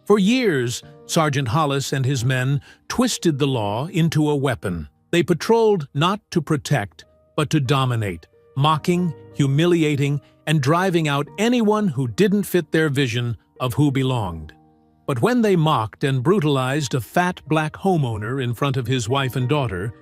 For years, Sergeant Hollis and his men twisted the law into a weapon. They patrolled not to protect, but to dominate, mocking, humiliating, and driving out anyone who didn't fit their vision of who belonged. But when they mocked and brutalized a fat black homeowner in front of his wife and daughter,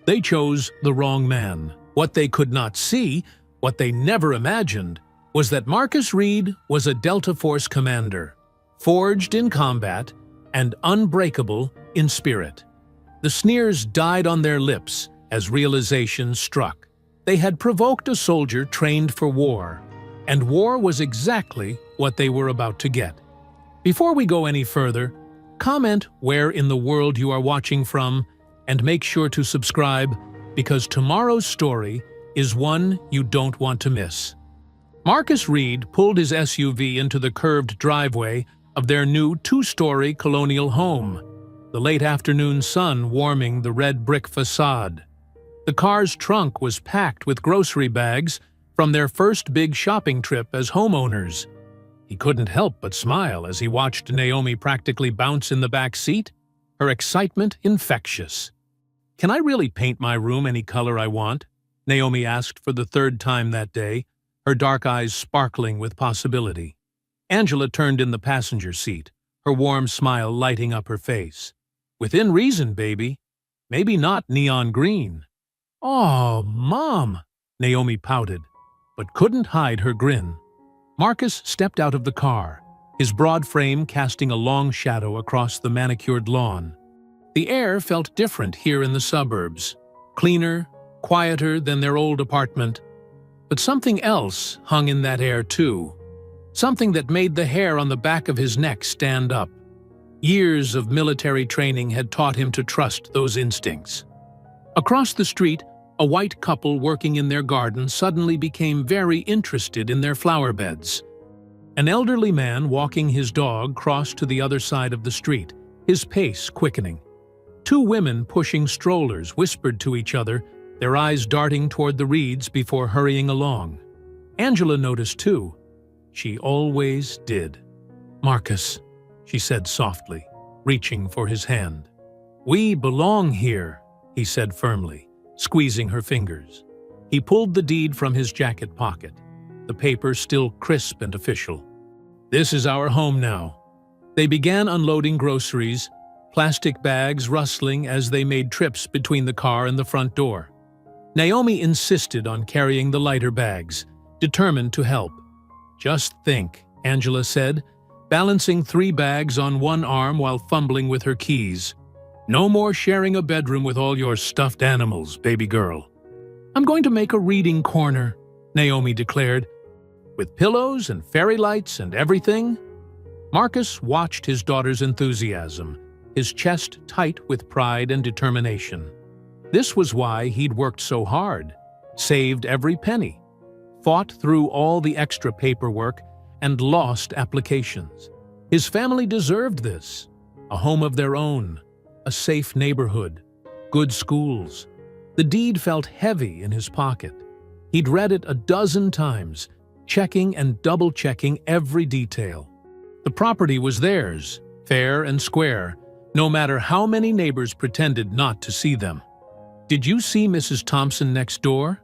they chose the wrong man. What they could not see, what they never imagined, was that Marcus Reed was a Delta Force commander, forged in combat and unbreakable in spirit. The sneers died on their lips as realization struck. They had provoked a soldier trained for war, and war was exactly what they were about to get. Before we go any further, comment where in the world you are watching from, and make sure to subscribe, because tomorrow's story is one you don't want to miss. Marcus Reed pulled his SUV into the curved driveway of their new two-story colonial home, the late afternoon sun warming the red brick facade. The car's trunk was packed with grocery bags from their first big shopping trip as homeowners. He couldn't help but smile as he watched Naomi practically bounce in the back seat, her excitement infectious. "Can I really paint my room any color I want?" Naomi asked for the third time that day, her dark eyes sparkling with possibility. Angela turned in the passenger seat, her warm smile lighting up her face. "Within reason, baby. Maybe not neon green." "Oh, Mom," Naomi pouted, but couldn't hide her grin. Marcus stepped out of the car, his broad frame casting a long shadow across the manicured lawn. The air felt different here in the suburbs, cleaner, quieter than their old apartment. But something else hung in that air too, something that made the hair on the back of his neck stand up. Years of military training had taught him to trust those instincts. Across the street, a white couple working in their garden suddenly became very interested in their flower beds. An elderly man walking his dog crossed to the other side of the street, his pace quickening. Two women pushing strollers whispered to each other, their eyes darting toward the reeds before hurrying along. Angela noticed too. She always did. "Marcus," she said softly, reaching for his hand. "We belong here," he said firmly, squeezing her fingers. He pulled the deed from his jacket pocket, the paper still crisp and official. "This is our home now." They began unloading groceries, plastic bags rustling as they made trips between the car and the front door. Naomi insisted on carrying the lighter bags, determined to help. "Just think," Angela said, balancing 3 bags on one arm while fumbling with her keys. "No more sharing a bedroom with all your stuffed animals, baby girl." "I'm going to make a reading corner," Naomi declared. "With pillows and fairy lights and everything?" Marcus watched his daughter's enthusiasm, his chest tight with pride and determination. This was why he'd worked so hard, saved every penny, fought through all the extra paperwork, and lost applications. His family deserved this. A home of their own, a safe neighborhood, good schools. The deed felt heavy in his pocket. He'd read it a dozen times, checking and double-checking every detail. The property was theirs, fair and square, no matter how many neighbors pretended not to see them. "Did you see Mrs. Thompson next door?"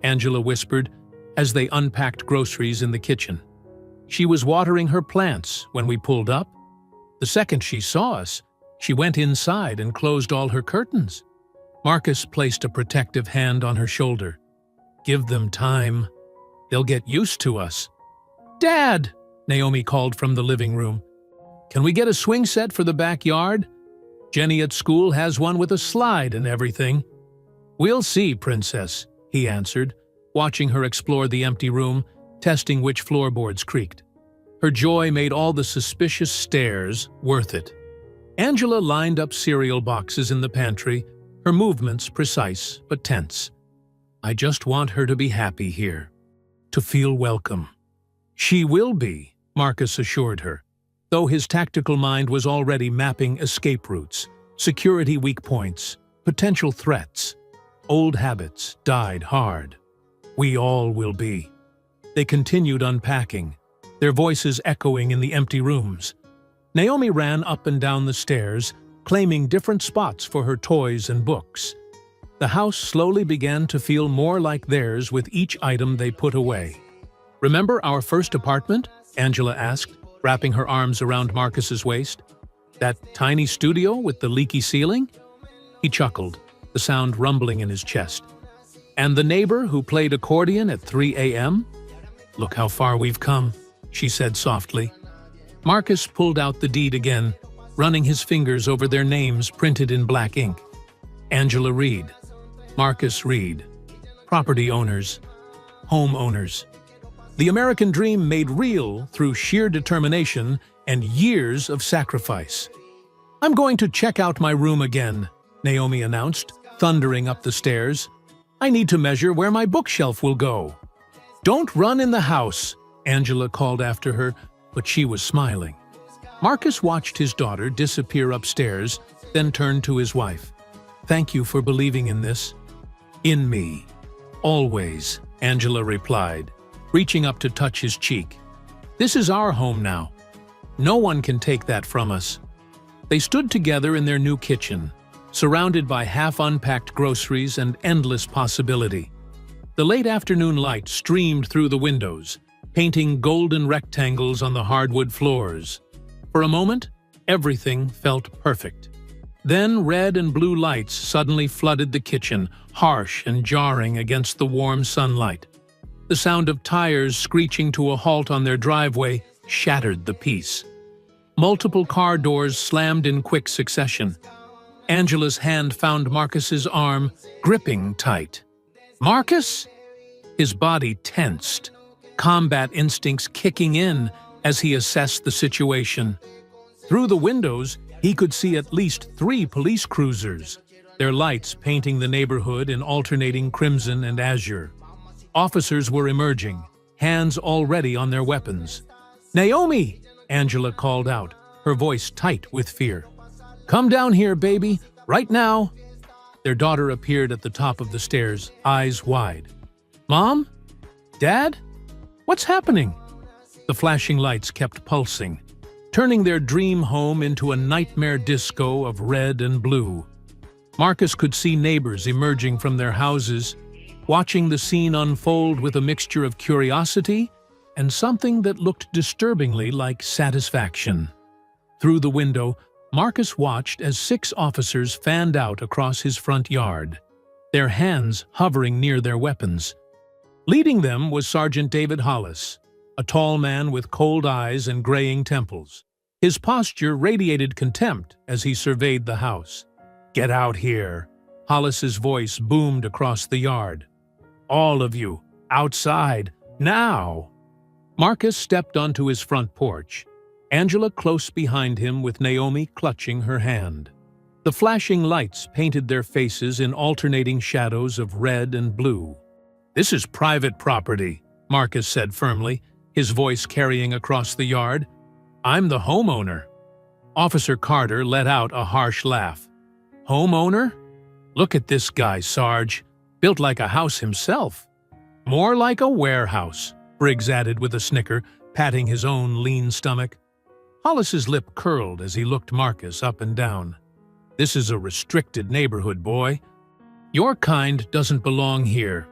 Angela whispered as they unpacked groceries in the kitchen. "She was watering her plants when we pulled up. The second she saw us, she went inside and closed all her curtains." Marcus placed a protective hand on her shoulder. "Give them time. They'll get used to us." "Dad!" Naomi called from the living room. "Can we get a swing set for the backyard? Jenny at school has one with a slide and everything." "We'll see, Princess," he answered, watching her explore the empty room, testing which floorboards creaked. Her joy made all the suspicious stares worth it. Angela lined up cereal boxes in the pantry, her movements precise but tense. "I just want her to be happy here, to feel welcome." "She will be," Marcus assured her, though his tactical mind was already mapping escape routes, security weak points, potential threats. Old habits died hard. "We all will be." They continued unpacking, their voices echoing in the empty rooms. Naomi ran up and down the stairs, claiming different spots for her toys and books. The house slowly began to feel more like theirs with each item they put away. "Remember our first apartment?" Angela asked, wrapping her arms around Marcus's waist. "That tiny studio with the leaky ceiling?" He chuckled, the sound rumbling in his chest. "And the neighbor who played accordion at 3 a.m.? Look how far we've come," she said softly. Marcus pulled out the deed again, running his fingers over their names printed in black ink. Angela Reed, Marcus Reed, property owners, homeowners. The American dream made real through sheer determination and years of sacrifice. "I'm going to check out my room again," Naomi announced, thundering up the stairs. "I need to measure where my bookshelf will go." "Don't run in the house," Angela called after her, but she was smiling. Marcus watched his daughter disappear upstairs, then turned to his wife. "Thank you for believing in this." "In me. Always," Angela replied, reaching up to touch his cheek. "This is our home now. No one can take that from us." They stood together in their new kitchen, surrounded by half-unpacked groceries and endless possibility. The late afternoon light streamed through the windows, painting golden rectangles on the hardwood floors. For a moment, everything felt perfect. Then red and blue lights suddenly flooded the kitchen, harsh and jarring against the warm sunlight. The sound of tires screeching to a halt on their driveway shattered the peace. Multiple car doors slammed in quick succession. Angela's hand found Marcus's arm, gripping tight. "Marcus?" His body tensed, combat instincts kicking in as he assessed the situation. Through the windows, he could see at least 3 police cruisers, their lights painting the neighborhood in alternating crimson and azure. Officers were emerging, hands already on their weapons. "Naomi!" Angela called out, her voice tight with fear. "Come down here, baby, right now!" Their daughter appeared at the top of the stairs, eyes wide. "Mom? Dad? What's happening?" The flashing lights kept pulsing, turning their dream home into a nightmare disco of red and blue. Marcus could see neighbors emerging from their houses, watching the scene unfold with a mixture of curiosity and something that looked disturbingly like satisfaction. Through the window, Marcus watched as 6 officers fanned out across his front yard, their hands hovering near their weapons. Leading them was Sergeant David Hollis, a tall man with cold eyes and graying temples. His posture radiated contempt as he surveyed the house. "Get out here!" Hollis's voice boomed across the yard. "All of you, outside, now!" Marcus stepped onto his front porch, Angela close behind him with Naomi clutching her hand. The flashing lights painted their faces in alternating shadows of red and blue. "This is private property," Marcus said firmly, his voice carrying across the yard. "I'm the homeowner." Officer Carter let out a harsh laugh. "Homeowner? Look at this guy, Sarge. Built like a house himself." "More like a warehouse," Briggs added with a snicker, patting his own lean stomach. Hollis's lip curled as he looked Marcus up and down. "This is a restricted neighborhood, boy. Your kind doesn't belong here."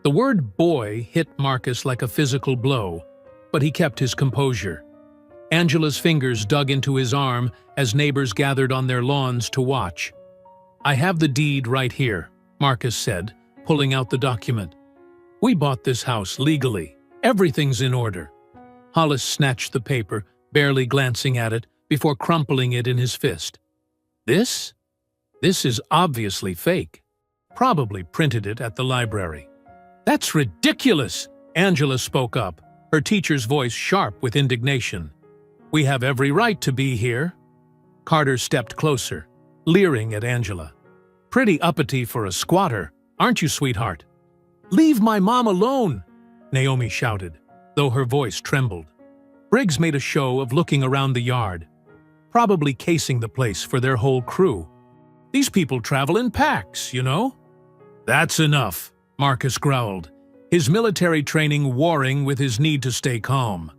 The word boy hit Marcus like a physical blow, but he kept his composure. Angela's fingers dug into his arm as neighbors gathered on their lawns to watch. "I have the deed right here," Marcus said, pulling out the document. "We bought this house legally. Everything's in order." Hollis snatched the paper, barely glancing at it, before crumpling it in his fist. This is obviously fake. Probably printed it at the library." "That's ridiculous!" Angela spoke up, her teacher's voice sharp with indignation. "We have every right to be here." Carter stepped closer, leering at Angela. "Pretty uppity for a squatter, aren't you, sweetheart?" "Leave my mom alone!" Naomi shouted, though her voice trembled. Briggs made a show of looking around the yard, probably casing the place for their whole crew. "These people travel in packs, you know." "That's enough," Marcus growled, his military training warring with his need to stay calm.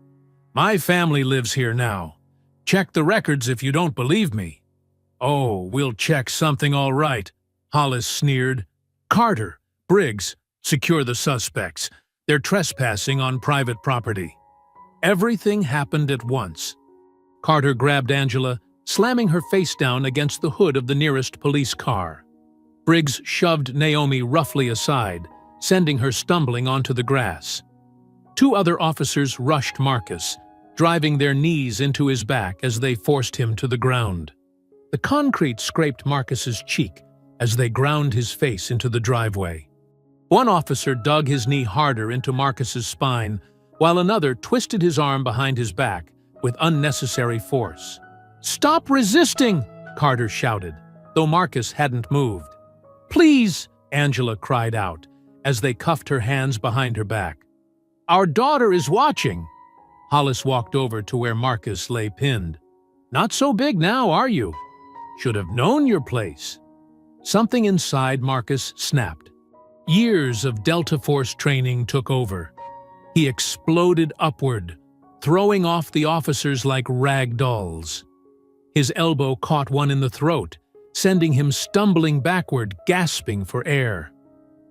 "My family lives here now. Check the records if you don't believe me." "Oh, we'll check something all right," Hollis sneered. "Carter, Briggs, secure the suspects. They're trespassing on private property." Everything happened at once. Carter grabbed Angela, slamming her face down against the hood of the nearest police car. Briggs shoved Naomi roughly aside, sending her stumbling onto the grass. Two other officers rushed Marcus, driving their knees into his back as they forced him to the ground. The concrete scraped Marcus's cheek as they ground his face into the driveway. One officer dug his knee harder into Marcus's spine, while another twisted his arm behind his back with unnecessary force. "Stop resisting!" Carter shouted, though Marcus hadn't moved. "Please!" Angela cried out as they cuffed her hands behind her back. "Our daughter is watching!" Hollis walked over to where Marcus lay pinned. "Not so big now, are you? Should have known your place." Something inside Marcus snapped. Years of Delta Force training took over. He exploded upward, throwing off the officers like rag dolls. His elbow caught one in the throat, sending him stumbling backward, gasping for air.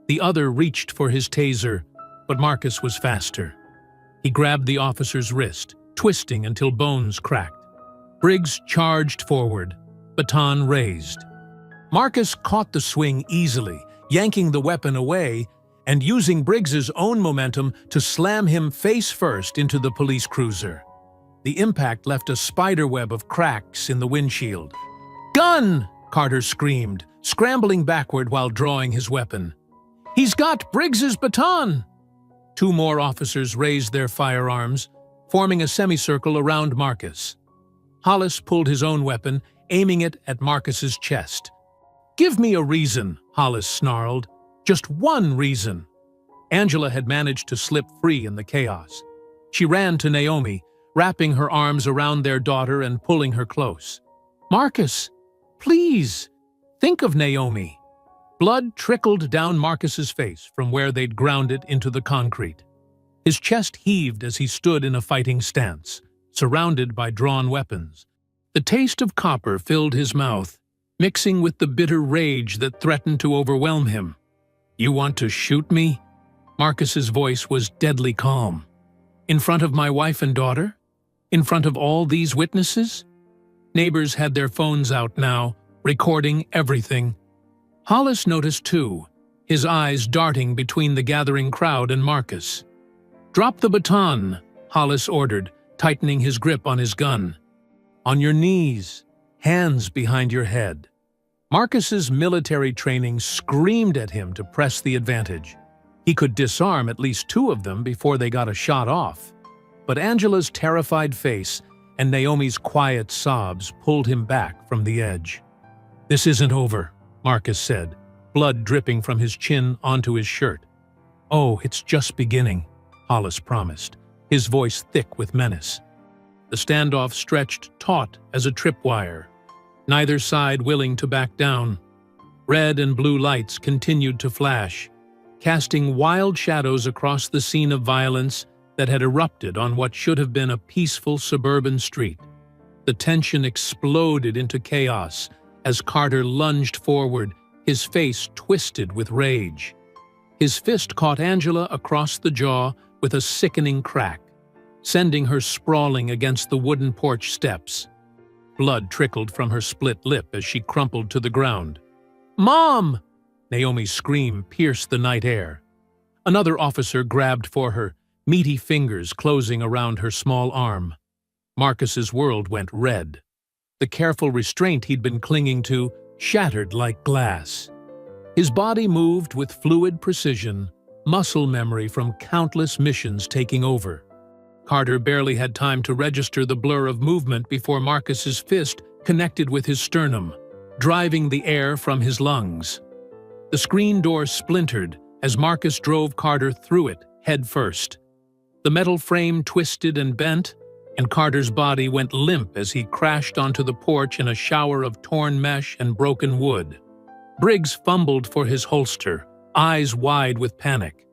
The other reached for his taser, but Marcus was faster. He grabbed the officer's wrist, twisting until bones cracked. Briggs charged forward, baton raised. Marcus caught the swing easily, yanking the weapon away and using Briggs's own momentum to slam him face first into the police cruiser. The impact left a spiderweb of cracks in the windshield. "Gun!" Carter screamed, scrambling backward while drawing his weapon. "He's got Briggs's baton!" Two more officers raised their firearms, forming a semicircle around Marcus. Hollis pulled his own weapon, aiming it at Marcus's chest. "Give me a reason," Hollis snarled. "Just one reason." Angela had managed to slip free in the chaos. She ran to Naomi, wrapping her arms around their daughter and pulling her close. "Marcus, please, think of Naomi." Blood trickled down Marcus's face from where they'd ground it into the concrete. His chest heaved as he stood in a fighting stance, surrounded by drawn weapons. The taste of copper filled his mouth, mixing with the bitter rage that threatened to overwhelm him. "You want to shoot me?" Marcus's voice was deadly calm. "In front of my wife and daughter? In front of all these witnesses?" Neighbors had their phones out now, recording everything. Hollis noticed too, his eyes darting between the gathering crowd and Marcus. "Drop the baton," Hollis ordered, tightening his grip on his gun. "On your knees, hands behind your head." Marcus's military training screamed at him to press the advantage. He could disarm at least two of them before they got a shot off. But Angela's terrified face and Naomi's quiet sobs pulled him back from the edge. "This isn't over," Marcus said, blood dripping from his chin onto his shirt. "Oh, it's just beginning," Hollis promised, his voice thick with menace. The standoff stretched taut as a tripwire, neither side willing to back down. Red and blue lights continued to flash, casting wild shadows across the scene of violence that had erupted on what should have been a peaceful suburban street. The tension exploded into chaos as Carter lunged forward, his face twisted with rage. His fist caught Angela across the jaw with a sickening crack, sending her sprawling against the wooden porch steps. Blood trickled from her split lip as she crumpled to the ground. "Mom!" Naomi's scream pierced the night air. Another officer grabbed for her, meaty fingers closing around her small arm. Marcus's world went red. The careful restraint he'd been clinging to shattered like glass. His body moved with fluid precision, muscle memory from countless missions taking over. Carter barely had time to register the blur of movement before Marcus's fist connected with his sternum, driving the air from his lungs. The screen door splintered as Marcus drove Carter through it, head first. The metal frame twisted and bent, and Carter's body went limp as he crashed onto the porch in a shower of torn mesh and broken wood. Briggs fumbled for his holster, eyes wide with panic.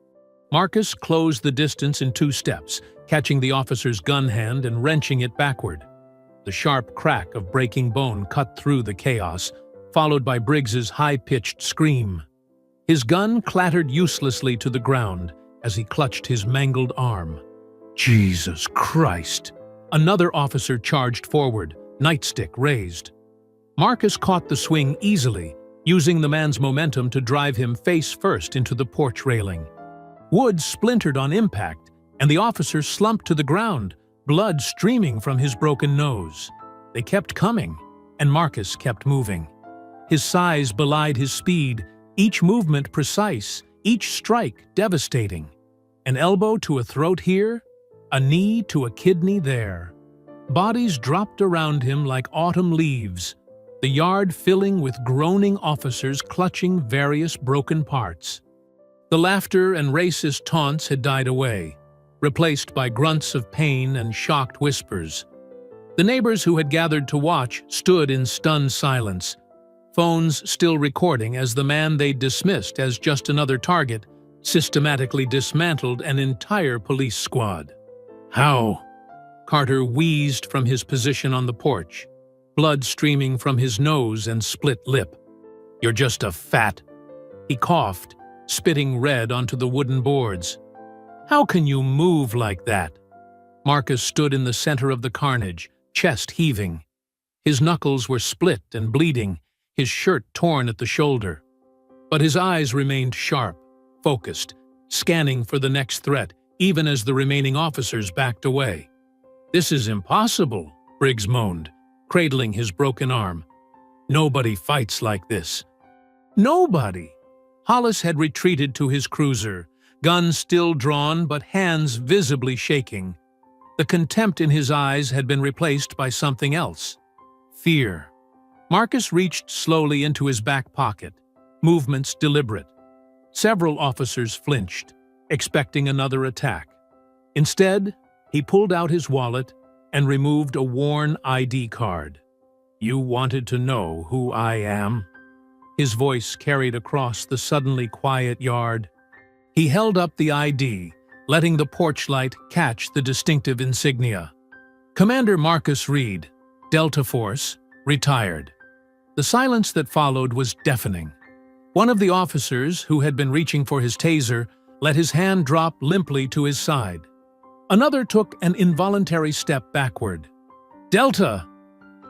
Marcus closed the distance in 2 steps, catching the officer's gun hand and wrenching it backward. The sharp crack of breaking bone cut through the chaos, followed by Briggs's high-pitched scream. His gun clattered uselessly to the ground as he clutched his mangled arm. Jesus Christ! Another officer charged forward, nightstick raised. Marcus caught the swing easily, using the man's momentum to drive him face first into the porch railing. Wood splintered on impact, and the officer slumped to the ground, blood streaming from his broken nose. They kept coming, and Marcus kept moving. His size belied his speed, each movement precise, each strike devastating. An elbow to a throat here, a knee to a kidney there. Bodies dropped around him like autumn leaves, the yard filling with groaning officers clutching various broken parts. The laughter and racist taunts had died away, replaced by grunts of pain and shocked whispers. The neighbors who had gathered to watch stood in stunned silence, phones still recording as the man they'd dismissed as just another target systematically dismantled an entire police squad. How? Carter wheezed from his position on the porch, blood streaming from his nose and split lip. You're just a fat... He coughed, spitting red onto the wooden boards. How can you move like that? Marcus stood in the center of the carnage, chest heaving. His knuckles were split and bleeding, his shirt torn at the shoulder. But his eyes remained sharp, focused, scanning for the next threat, even as the remaining officers backed away. This is impossible, Briggs moaned, cradling his broken arm. Nobody fights like this. Nobody! Hollis had retreated to his cruiser, gun still drawn but hands visibly shaking. The contempt in his eyes had been replaced by something else. Fear. Marcus reached slowly into his back pocket, movements deliberate. Several officers flinched, expecting another attack. Instead, he pulled out his wallet and removed a worn ID card. You wanted to know who I am? His voice carried across the suddenly quiet yard. He held up the ID, letting the porch light catch the distinctive insignia. Commander Marcus Reed, Delta Force, retired. The silence that followed was deafening. One of the officers, who had been reaching for his taser, let his hand drop limply to his side. Another took an involuntary step backward. Delta!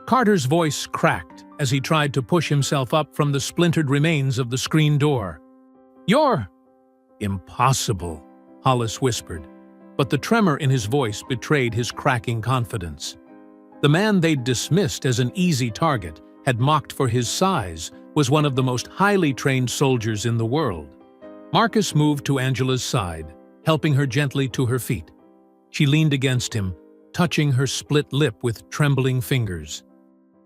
Carter's voice cracked as he tried to push himself up from the splintered remains of the screen door. You're... Impossible, Hollis whispered, but the tremor in his voice betrayed his cracking confidence. The man they'd dismissed as an easy target, had mocked for his size, was one of the most highly trained soldiers in the world. Marcus moved to Angela's side, helping her gently to her feet. She leaned against him, touching her split lip with trembling fingers.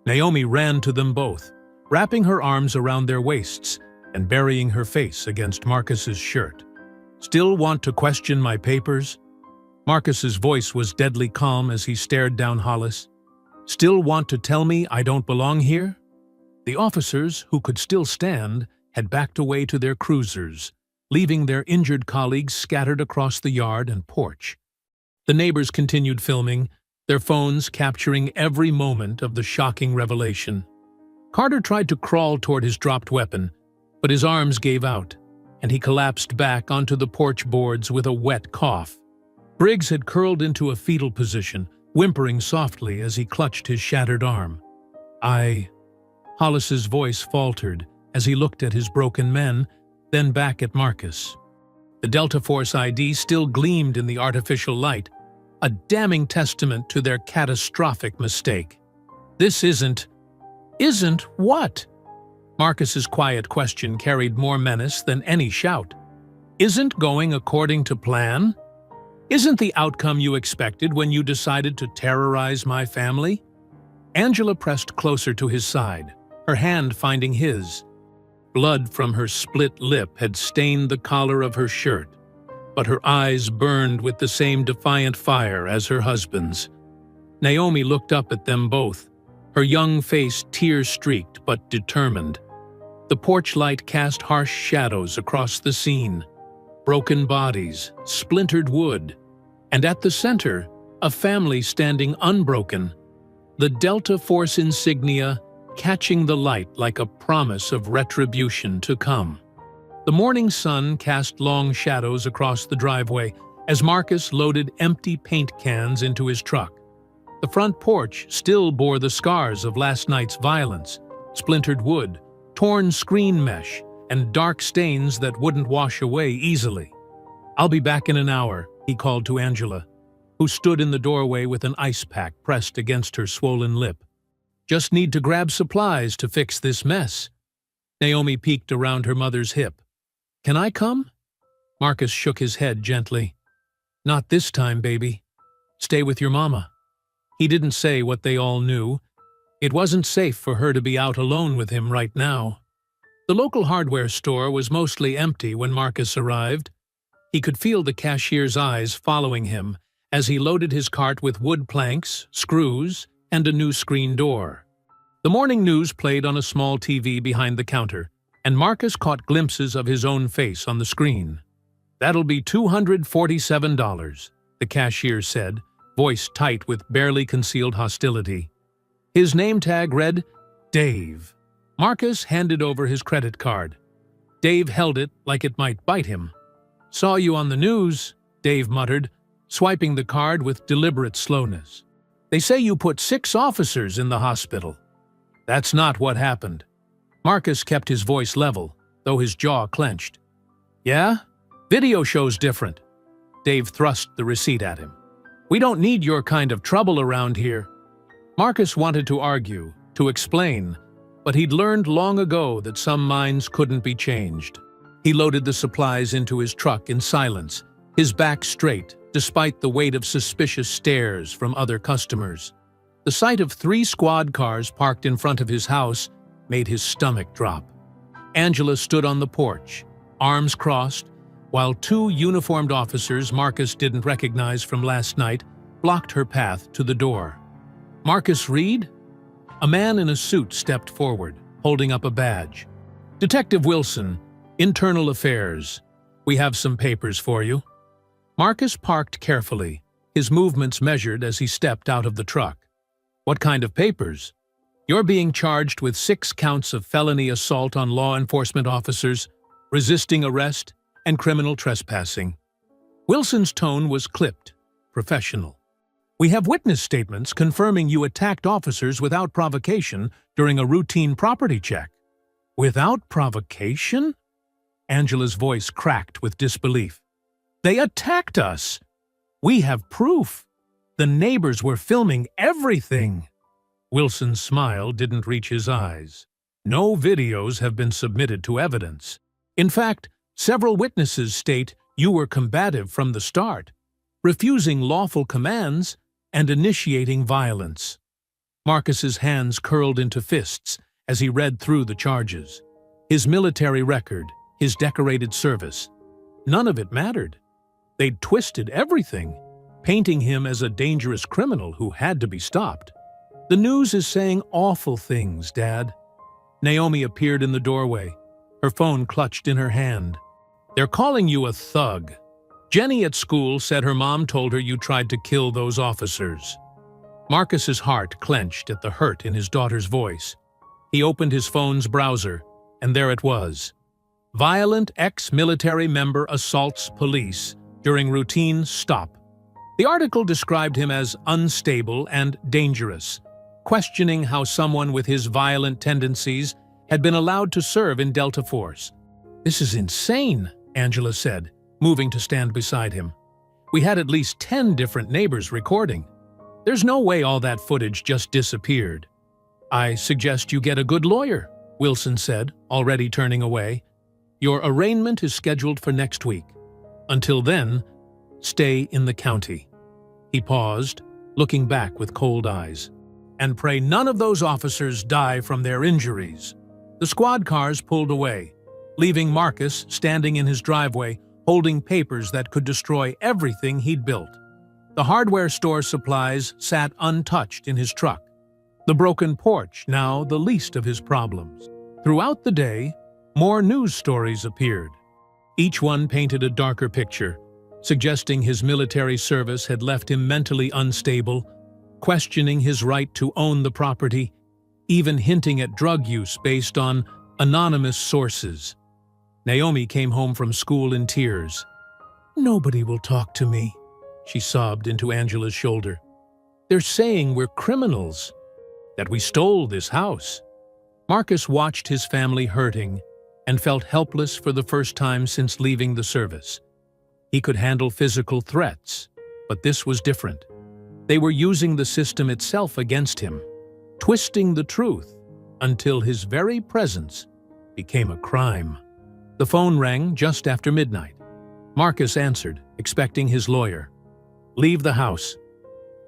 Naomi ran to them both, wrapping her arms around their waists and burying her face against Marcus's shirt. Still want to question my papers? Marcus's voice was deadly calm as he stared down Hollis. Still want to tell me I don't belong here? The officers, who could still stand, had backed away to their cruisers, leaving their injured colleagues scattered across the yard and porch. The neighbors continued filming, their phones capturing every moment of the shocking revelation. Carter tried to crawl toward his dropped weapon, but his arms gave out, and he collapsed back onto the porch boards with a wet cough. Briggs had curled into a fetal position, whimpering softly as he clutched his shattered arm. Hollis's voice faltered as he looked at his broken men, then back at Marcus. The Delta Force ID still gleamed in the artificial light, a damning testament to their catastrophic mistake. This isn't what? Marcus's quiet question carried more menace than any shout. Isn't going according to plan? Isn't the outcome you expected when you decided to terrorize my family? Angela pressed closer to his side, her hand finding his. Blood from her split lip had stained the collar of her shirt, but her eyes burned with the same defiant fire as her husband's. Naomi looked up at them both, her young face tear-streaked but determined. The porch light cast harsh shadows across the scene, broken bodies, splintered wood, and at the center, a family standing unbroken. the Delta Force insignia catching the light like a promise of retribution to come. The morning sun cast long shadows across the driveway as Marcus loaded empty paint cans into his truck. The front porch still bore the scars of last night's violence: splintered wood, torn screen mesh, and dark stains that wouldn't wash away easily. "I'll be back in an hour," he called to Angela, who stood in the doorway with an ice pack pressed against her swollen lip. "Just need to grab supplies to fix this mess." Naomi peeked around her mother's hip. "Can I come?" Marcus shook his head gently. "Not this time, baby. Stay with your mama." He didn't say what they all knew. It wasn't safe for her to be out alone with him right now. The local hardware store was mostly empty when Marcus arrived. He could feel the cashier's eyes following him as he loaded his cart with wood planks, screws, and a new screen door. The morning news played on a small TV behind the counter, and Marcus caught glimpses of his own face on the screen. "That'll be $247, the cashier said, voice tight with barely concealed hostility. His name tag read, Dave. Marcus handed over his credit card. Dave held it like it might bite him. "Saw you on the news," Dave muttered, swiping the card with deliberate slowness. "They say you put 6 officers in the hospital." "That's not what happened." Marcus kept his voice level, though his jaw clenched. "Yeah? Video shows different." Dave thrust the receipt at him. "We don't need your kind of trouble around here." Marcus wanted to argue, to explain, but he'd learned long ago that some minds couldn't be changed. He loaded the supplies into his truck in silence, his back straight, despite the weight of suspicious stares from other customers. The sight of 3 squad cars parked in front of his house made his stomach drop. Angela stood on the porch, arms crossed, while 2 uniformed officers Marcus didn't recognize from last night blocked her path to the door. "Marcus Reed?" A man in a suit stepped forward, holding up a badge. "Detective Wilson, Internal Affairs. We have some papers for you." Marcus parked carefully, his movements measured as he stepped out of the truck. "What kind of papers?" "You're being charged with 6 counts of felony assault on law enforcement officers, resisting arrest, and criminal trespassing." Wilson's tone was clipped, professional. "We have witness statements confirming you attacked officers without provocation during a routine property check." "Without provocation?" Angela's voice cracked with disbelief. "They attacked us! We have proof! The neighbors were filming everything!" Wilson's smile didn't reach his eyes. "No videos have been submitted to evidence. In fact, several witnesses state you were combative from the start, refusing lawful commands and initiating violence." Marcus's hands curled into fists as he read through the charges. His military record, his decorated service. None of it mattered. They'd twisted everything, painting him as a dangerous criminal who had to be stopped. "The news is saying awful things, Dad." Naomi appeared in the doorway, her phone clutched in her hand. "They're calling you a thug. Jenny at school said her mom told her you tried to kill those officers." Marcus's heart clenched at the hurt in his daughter's voice. He opened his phone's browser, and there it was. "Violent ex-military member assaults police during routine stop." The article described him as unstable and dangerous, questioning how someone with his violent tendencies had been allowed to serve in Delta Force. "This is insane," Angela said, moving to stand beside him. "We had at least 10 different neighbors recording. There's no way all that footage just disappeared." "I suggest you get a good lawyer," Wilson said, already turning away. "Your arraignment is scheduled for next week. Until then, stay in the county." He paused, looking back with cold eyes. "And pray none of those officers die from their injuries." The squad cars pulled away, leaving Marcus standing in his driveway, holding papers that could destroy everything he'd built. The hardware store supplies sat untouched in his truck, the broken porch now the least of his problems. Throughout the day, more news stories appeared. Each one painted a darker picture, suggesting his military service had left him mentally unstable, questioning his right to own the property, even hinting at drug use based on anonymous sources. Naomi came home from school in tears. "Nobody will talk to me," she sobbed into Angela's shoulder. "They're saying we're criminals, that we stole this house." Marcus watched his family hurting and felt helpless for the first time since leaving the service. He could handle physical threats, but this was different. They were using the system itself against him, twisting the truth until his very presence became a crime. The phone rang just after midnight. Marcus answered, expecting his lawyer. "Leave the house."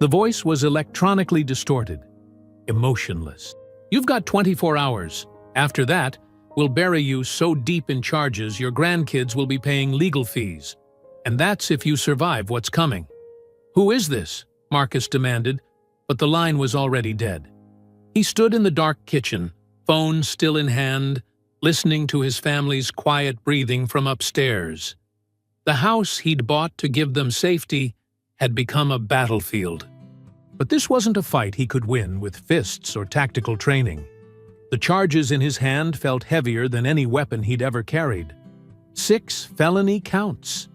The voice was electronically distorted, emotionless. "You've got 24 hours. After that, we'll bury you so deep in charges your grandkids will be paying legal fees. And that's if you survive what's coming." "Who is this?" Marcus demanded, but the line was already dead. He stood in the dark kitchen, phone still in hand, listening to his family's quiet breathing from upstairs. The house he'd bought to give them safety had become a battlefield. But this wasn't a fight he could win with fists or tactical training. The charges in his hand felt heavier than any weapon he'd ever carried. 6 felony counts,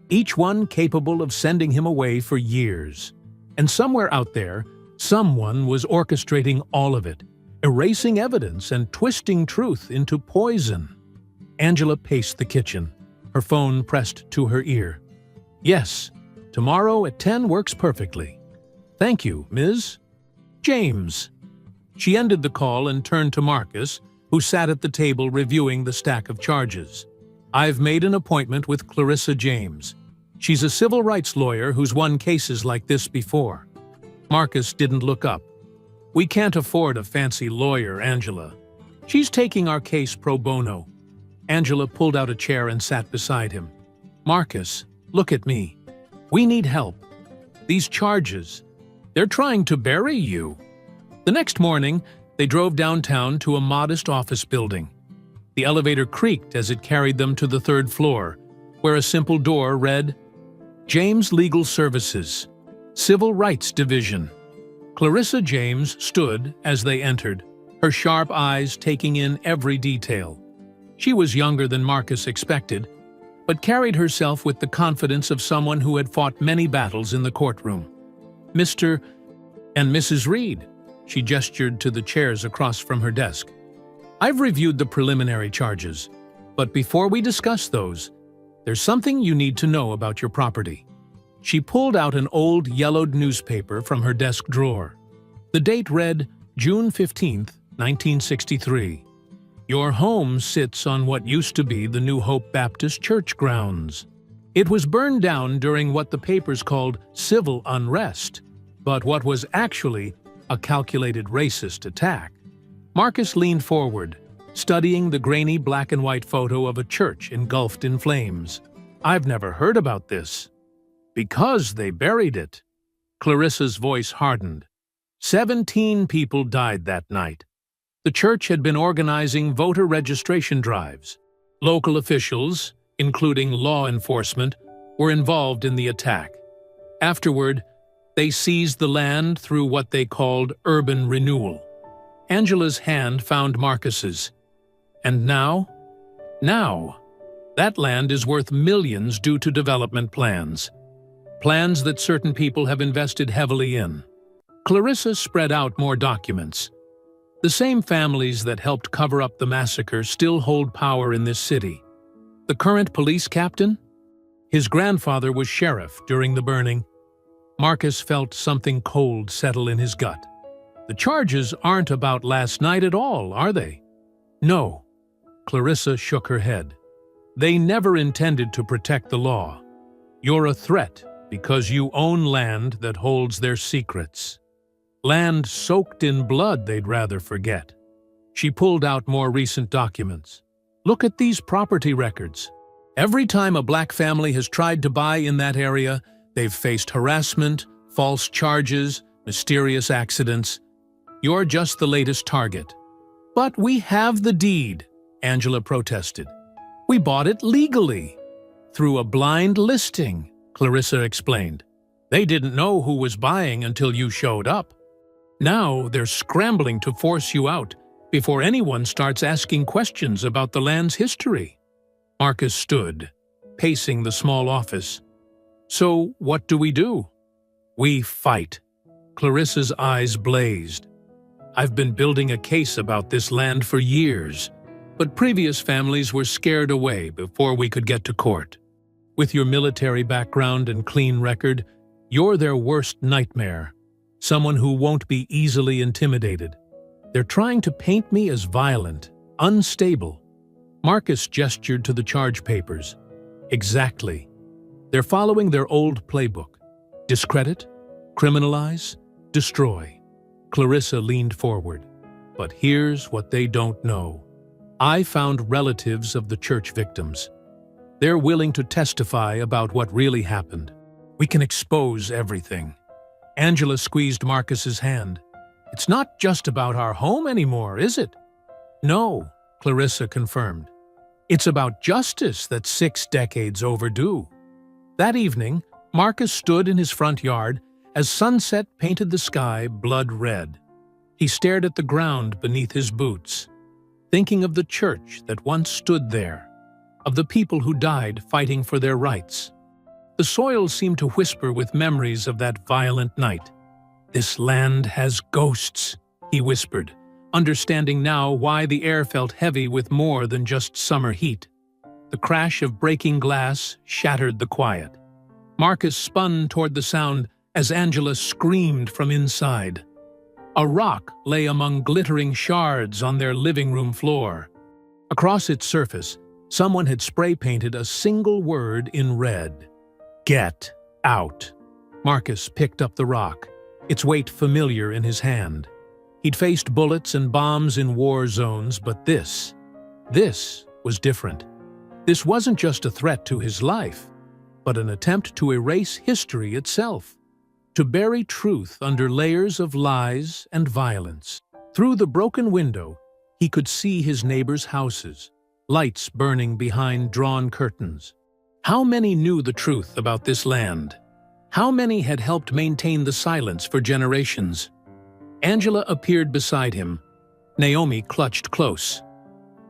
each one capable of sending him away for years. And somewhere out there, someone was orchestrating all of it, erasing evidence and twisting truth into poison. Angela paced the kitchen, her phone pressed to her ear. "Yes, tomorrow at 10 works perfectly. Thank you, Ms. James." She ended the call and turned to Marcus, who sat at the table reviewing the stack of charges. "I've made an appointment with Clarissa James. She's a civil rights lawyer who's won cases like this before." Marcus didn't look up. "We can't afford a fancy lawyer, Angela. She's taking our case pro bono." Angela pulled out a chair and sat beside him. "Marcus, look at me. We need help. These charges, they're trying to bury you." The next morning, they drove downtown to a modest office building. The elevator creaked as it carried them to the 3rd floor, where a simple door read, "James Legal Services, Civil Rights Division." Clarissa James stood as they entered, her sharp eyes taking in every detail. She was younger than Marcus expected, but carried herself with the confidence of someone who had fought many battles in the courtroom. "Mr. and Mrs. Reed," she gestured to the chairs across from her desk. "I've reviewed the preliminary charges, but before we discuss those, there's something you need to know about your property." She pulled out an old yellowed newspaper from her desk drawer. The date read June 15th, 1963. "Your home sits on what used to be the New Hope Baptist Church grounds. It was burned down during what the papers called civil unrest, but what was actually a calculated racist attack." Marcus leaned forward, studying the grainy black and white photo of a church engulfed in flames. "I've never heard about this." "Because they buried it." Clarissa's voice hardened. 17 people died that night. The church had been organizing voter registration drives. Local officials, including law enforcement, were involved in the attack. Afterward, they seized the land through what they called urban renewal. Angela's hand found Marcus's. "And now? Now, that land is worth millions due to development plans. Plans that certain people have invested heavily in." Clarissa spread out more documents. The same families that helped cover up the massacre still hold power in this city. The current police captain? His grandfather was sheriff during the burning. Marcus felt something cold settle in his gut. "The charges aren't about last night at all, are they?" "No." Clarissa shook her head. "They never intended to protect the law. You're a threat because you own land that holds their secrets. Land soaked in blood they'd rather forget." She pulled out more recent documents. "Look at these property records. Every time a black family has tried to buy in that area, they've faced harassment, false charges, mysterious accidents. You're just the latest target." "But we have the deed," Angela protested. "We bought it legally." "Through a blind listing," Clarissa explained. They didn't know who was buying until you showed up. Now they're scrambling to force you out before anyone starts asking questions about the land's history." Marcus stood, pacing the small office. "So what do we do?" "We fight." Clarissa's eyes blazed. "I've been building a case about this land for years, but previous families were scared away before we could get to court. With your military background and clean record, you're their worst nightmare, someone who won't be easily intimidated. They're trying to paint me as violent, unstable." Marcus gestured to the charge papers. "Exactly. They're following their old playbook. Discredit, criminalize, destroy." Clarissa leaned forward. "But here's what they don't know. I found relatives of the church victims. They're willing to testify about what really happened. We can expose everything." Angela squeezed Marcus's hand. "It's not just about our home anymore, is it?" "No," Clarissa confirmed. "It's about justice that's 6 decades overdue." That evening, Marcus stood in his front yard as sunset painted the sky blood red. He stared at the ground beneath his boots, thinking of the church that once stood there, of the people who died fighting for their rights. The soil seemed to whisper with memories of that violent night. "This land has ghosts," he whispered, understanding now why the air felt heavy with more than just summer heat. The crash of breaking glass shattered the quiet. Marcus spun toward the sound as Angela screamed from inside. A rock lay among glittering shards on their living room floor. Across its surface, someone had spray-painted a single word in red. "Get out." Marcus picked up the rock, its weight familiar in his hand. He'd faced bullets and bombs in war zones, but this was different. This wasn't just a threat to his life, but an attempt to erase history itself, to bury truth under layers of lies and violence. Through the broken window, he could see his neighbors' houses, lights burning behind drawn curtains. How many knew the truth about this land? How many had helped maintain the silence for generations? Angela appeared beside him. Naomi clutched close.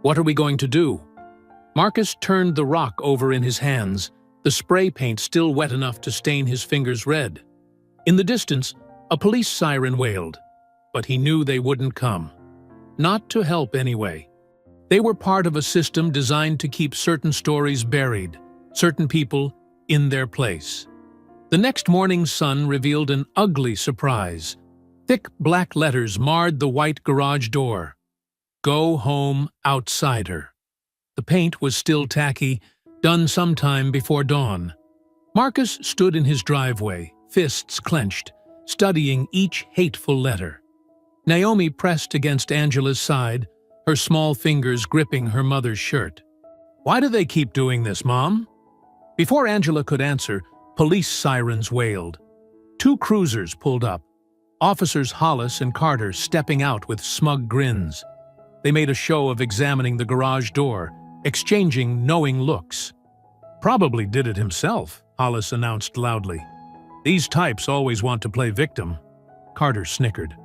"What are we going to do?" Marcus turned the rock over in his hands, the spray paint still wet enough to stain his fingers red. In the distance, a police siren wailed, but he knew they wouldn't come. Not to help anyway. They were part of a system designed to keep certain stories buried, certain people in their place. The next morning's sun revealed an ugly surprise. Thick black letters marred the white garage door. "Go home, outsider." The paint was still tacky, done sometime before dawn. Marcus stood in his driveway, fists clenched, studying each hateful letter. Naomi pressed against Angela's side, her small fingers gripping her mother's shirt. "Why do they keep doing this, Mom?" Before Angela could answer, police sirens wailed. 2 cruisers pulled up, Officers Hollis and Carter stepping out with smug grins. They made a show of examining the garage door, exchanging knowing looks. "Probably did it himself," Hollis announced loudly. "These types always want to play victim." Carter snickered.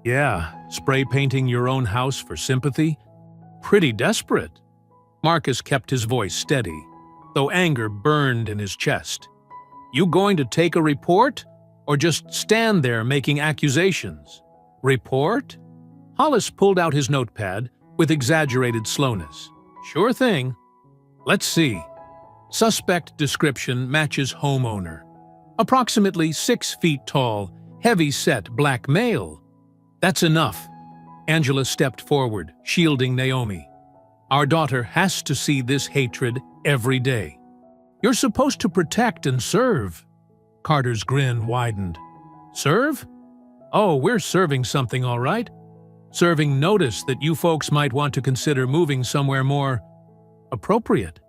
"Yeah, spray painting your own house for sympathy? Pretty desperate." Marcus kept his voice steady, though anger burned in his chest. "You going to take a report? Or just stand there making accusations?" "Report?" Hollis pulled out his notepad with exaggerated slowness. "Sure thing. Let's see. Suspect description matches homeowner. Approximately 6 feet tall, heavy-set black male. That's enough." Angela stepped forward, shielding Naomi. "Our daughter has to see this hatred every day." "You're supposed to protect and serve." Carter's grin widened. "Serve? Oh, we're serving something, all right. Serving notice that you folks might want to consider moving somewhere more appropriate."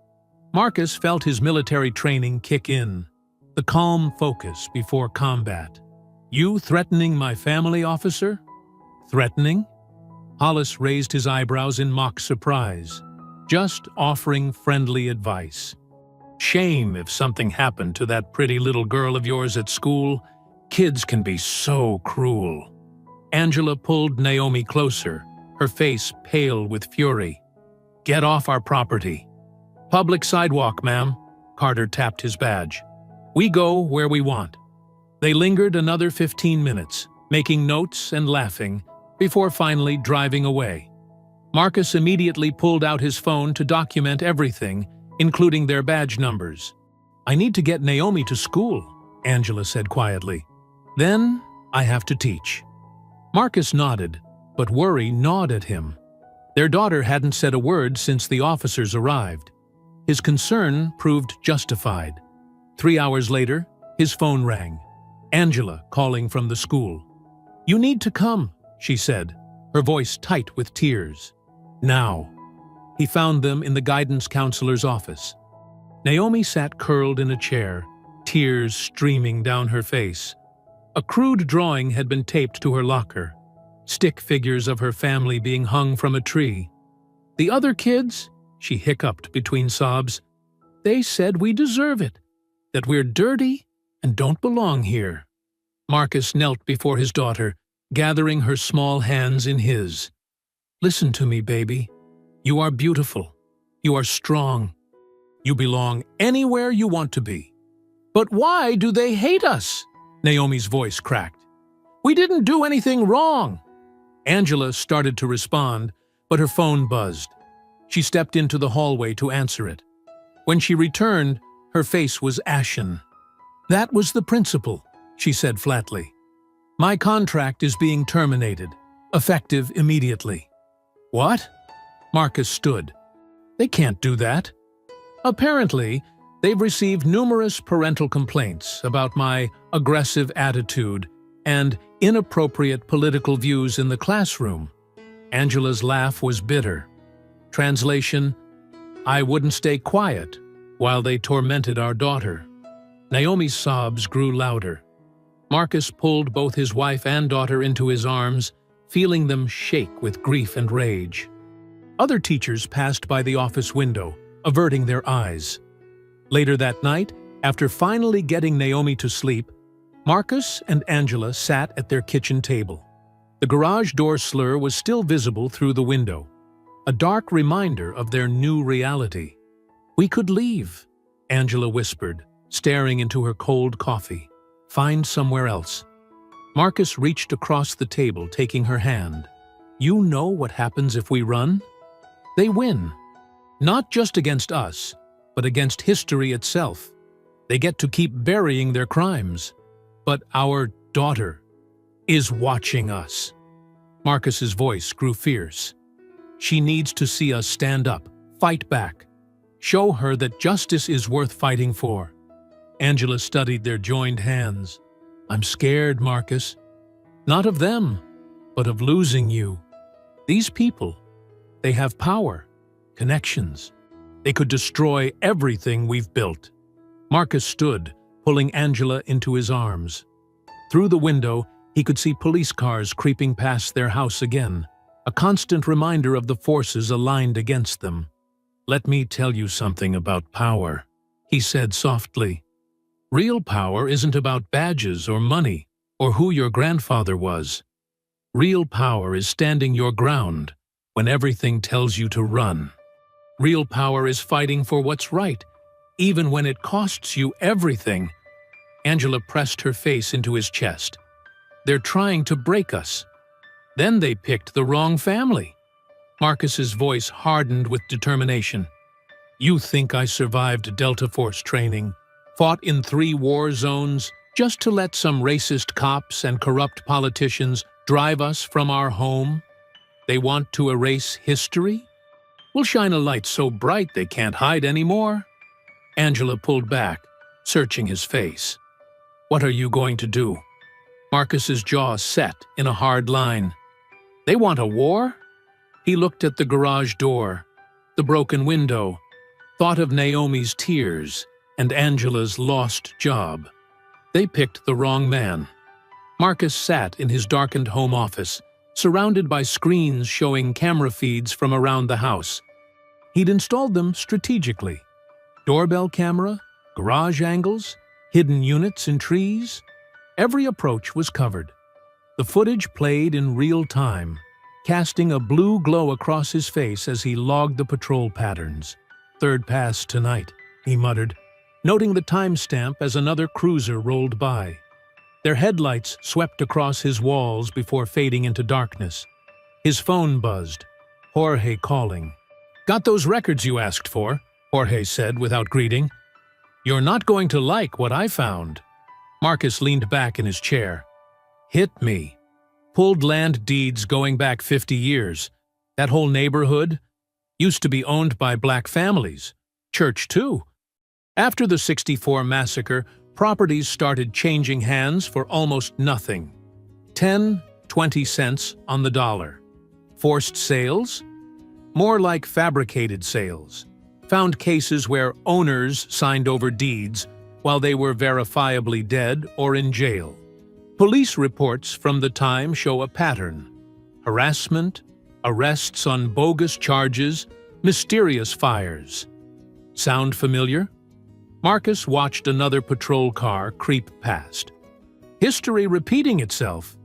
Marcus felt his military training kick in, the calm focus before combat. "You threatening my family, officer?" "Threatening?" Hollis raised his eyebrows in mock surprise. "Just offering friendly advice." Shame if something happened to that pretty little girl of yours at school. Kids can be so cruel." Angela pulled Naomi closer, her face pale with fury. "Get off our property." "Public sidewalk, ma'am." Carter tapped his badge. "We go where we want." They lingered another 15 minutes, making notes and laughing, before finally driving away. Marcus immediately pulled out his phone to document everything, including their badge numbers. "I need to get Naomi to school," Angela said quietly. "Then I have to teach." Marcus nodded, but worry gnawed at him. Their daughter hadn't said a word since the officers arrived. His concern proved justified. 3 hours later, his phone rang. Angela calling from the school. "You need to come," she said, her voice tight with tears. "Now." He found them in the guidance counselor's office. Naomi sat curled in a chair, tears streaming down her face. A crude drawing had been taped to her locker, stick figures of her family being hung from a tree. "The other kids," she hiccuped between sobs, "they said we deserve it, that we're dirty and don't belong here." Marcus knelt before his daughter, gathering her small hands in his. "Listen to me, baby. You are beautiful. You are strong. You belong anywhere you want to be." "But why do they hate us?" Naomi's voice cracked. "We didn't do anything wrong." Angela started to respond, but her phone buzzed. She stepped into the hallway to answer it. When she returned, her face was ashen. "That was the principal," she said flatly. "My contract is being terminated, effective immediately." "What?" Marcus stood. "They can't do that." "Apparently, they've received numerous parental complaints about my aggressive attitude and inappropriate political views in the classroom." Angela's laugh was bitter. Translation: "I wouldn't stay quiet while they tormented our daughter." Naomi's sobs grew louder. Marcus pulled both his wife and daughter into his arms, feeling them shake with grief and rage. Other teachers passed by the office window, averting their eyes. Later that night, after finally getting Naomi to sleep, Marcus and Angela sat at their kitchen table. The garage door slur was still visible through the window, a dark reminder of their new reality. "We could leave," Angela whispered, staring into her cold coffee. "Find somewhere else." Marcus reached across the table, taking her hand. "You know what happens if we run? They win. Not just against us, but against history itself. They get to keep burying their crimes. But our daughter is watching us." Marcus's voice grew fierce. "She needs to see us stand up, fight back. Show her that justice is worth fighting for." Angela studied their joined hands. "I'm scared, Marcus. Not of them, but of losing you. These people, they have power, connections. They could destroy everything we've built." Marcus stood, pulling Angela into his arms. Through the window, he could see police cars creeping past their house again, a constant reminder of the forces aligned against them. "Let me tell you something about power," he said softly. "Real power isn't about badges or money or who your grandfather was. Real power is standing your ground when everything tells you to run. Real power is fighting for what's right, even when it costs you everything." Angela pressed her face into his chest. "They're trying to break us. Then they picked the wrong family." Marcus's voice hardened with determination. "You think I survived Delta Force training, fought in 3 war zones, just to let some racist cops and corrupt politicians drive us from our home? They want to erase history? We'll shine a light so bright they can't hide anymore." Angela pulled back, searching his face. "What are you going to do?" Marcus's jaw set in a hard line. "They want a war?" He looked at the garage door, the broken window, thought of Naomi's tears and Angela's lost job. They picked the wrong man. Marcus sat in his darkened home office, surrounded by screens showing camera feeds from around the house. He'd installed them strategically. Doorbell camera, garage angles, hidden units in trees. Every approach was covered. The footage played in real time, casting a blue glow across his face as he logged the patrol patterns. "Third pass tonight," he muttered, noting the timestamp as another cruiser rolled by. Their headlights swept across his walls before fading into darkness. His phone buzzed. Jorge calling. "Got those records you asked for," Jorge said without greeting. "You're not going to like what I found." Marcus leaned back in his chair. "Hit me." Pulled land deeds going back 50 years. That whole neighborhood used to be owned by black families. Church, too. After the '64 massacre, properties started changing hands for almost nothing. 10, 20 cents on the dollar. Forced sales? More like fabricated sales. Found cases where owners signed over deeds while they were verifiably dead or in jail. Police reports from the time show a pattern. Harassment, arrests on bogus charges, mysterious fires. Sound familiar? Marcus watched another patrol car creep past. History repeating itself.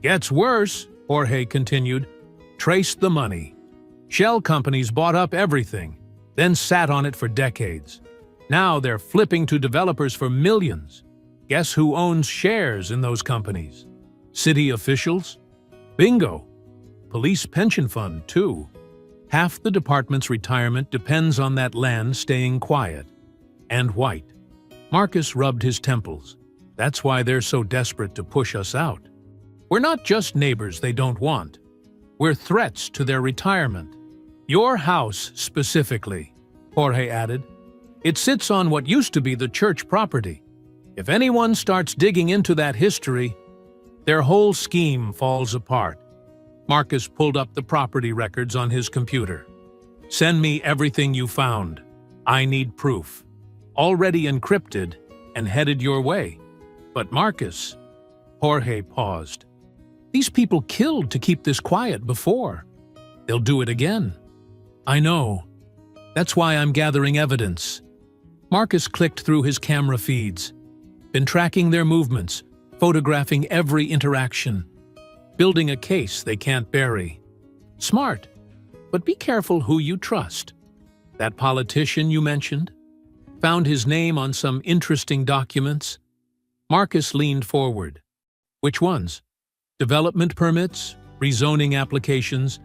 "Gets worse," Jorge continued. "Traced the money. Shell companies bought up everything, then sat on it for decades. Now they're flipping to developers for millions. Guess who owns shares in those companies? City officials? Bingo. Police pension fund, too. Half the department's retirement depends on that land staying quiet. And white." Marcus rubbed his temples. "That's why they're so desperate to push us out. We're not just neighbors they don't want. We're threats to their retirement. Your house, specifically," Jorge added. "It sits on what used to be the church property. If anyone starts digging into that history, their whole scheme falls apart." Marcus pulled up the property records on his computer. "Send me everything you found. I need proof." "Already encrypted and headed your way." "But Marcus," Jorge paused. "These people killed to keep this quiet before. They'll do it again." "I know. That's why I'm gathering evidence." Marcus clicked through his camera feeds. Been tracking their movements, photographing every interaction, building a case they can't bury. Smart, but be careful who you trust. That politician you mentioned? Found his name on some interesting documents? Marcus leaned forward. "Which ones? Development permits? Rezoning applications?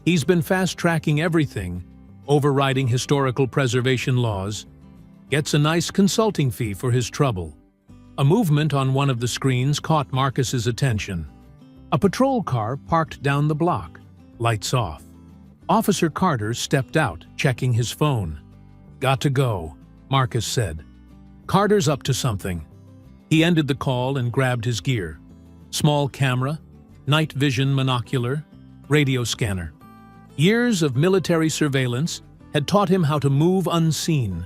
He's been fast-tracking everything, overriding historical preservation laws. Gets a nice consulting fee for his trouble." A movement on one of the screens caught Marcus's attention. A patrol car parked down the block, lights off. Officer Carter stepped out, checking his phone. "Got to go," Marcus said. "Carter's up to something." He ended the call and grabbed his gear. Small camera, night vision monocular, radio scanner. Years of military surveillance had taught him how to move unseen,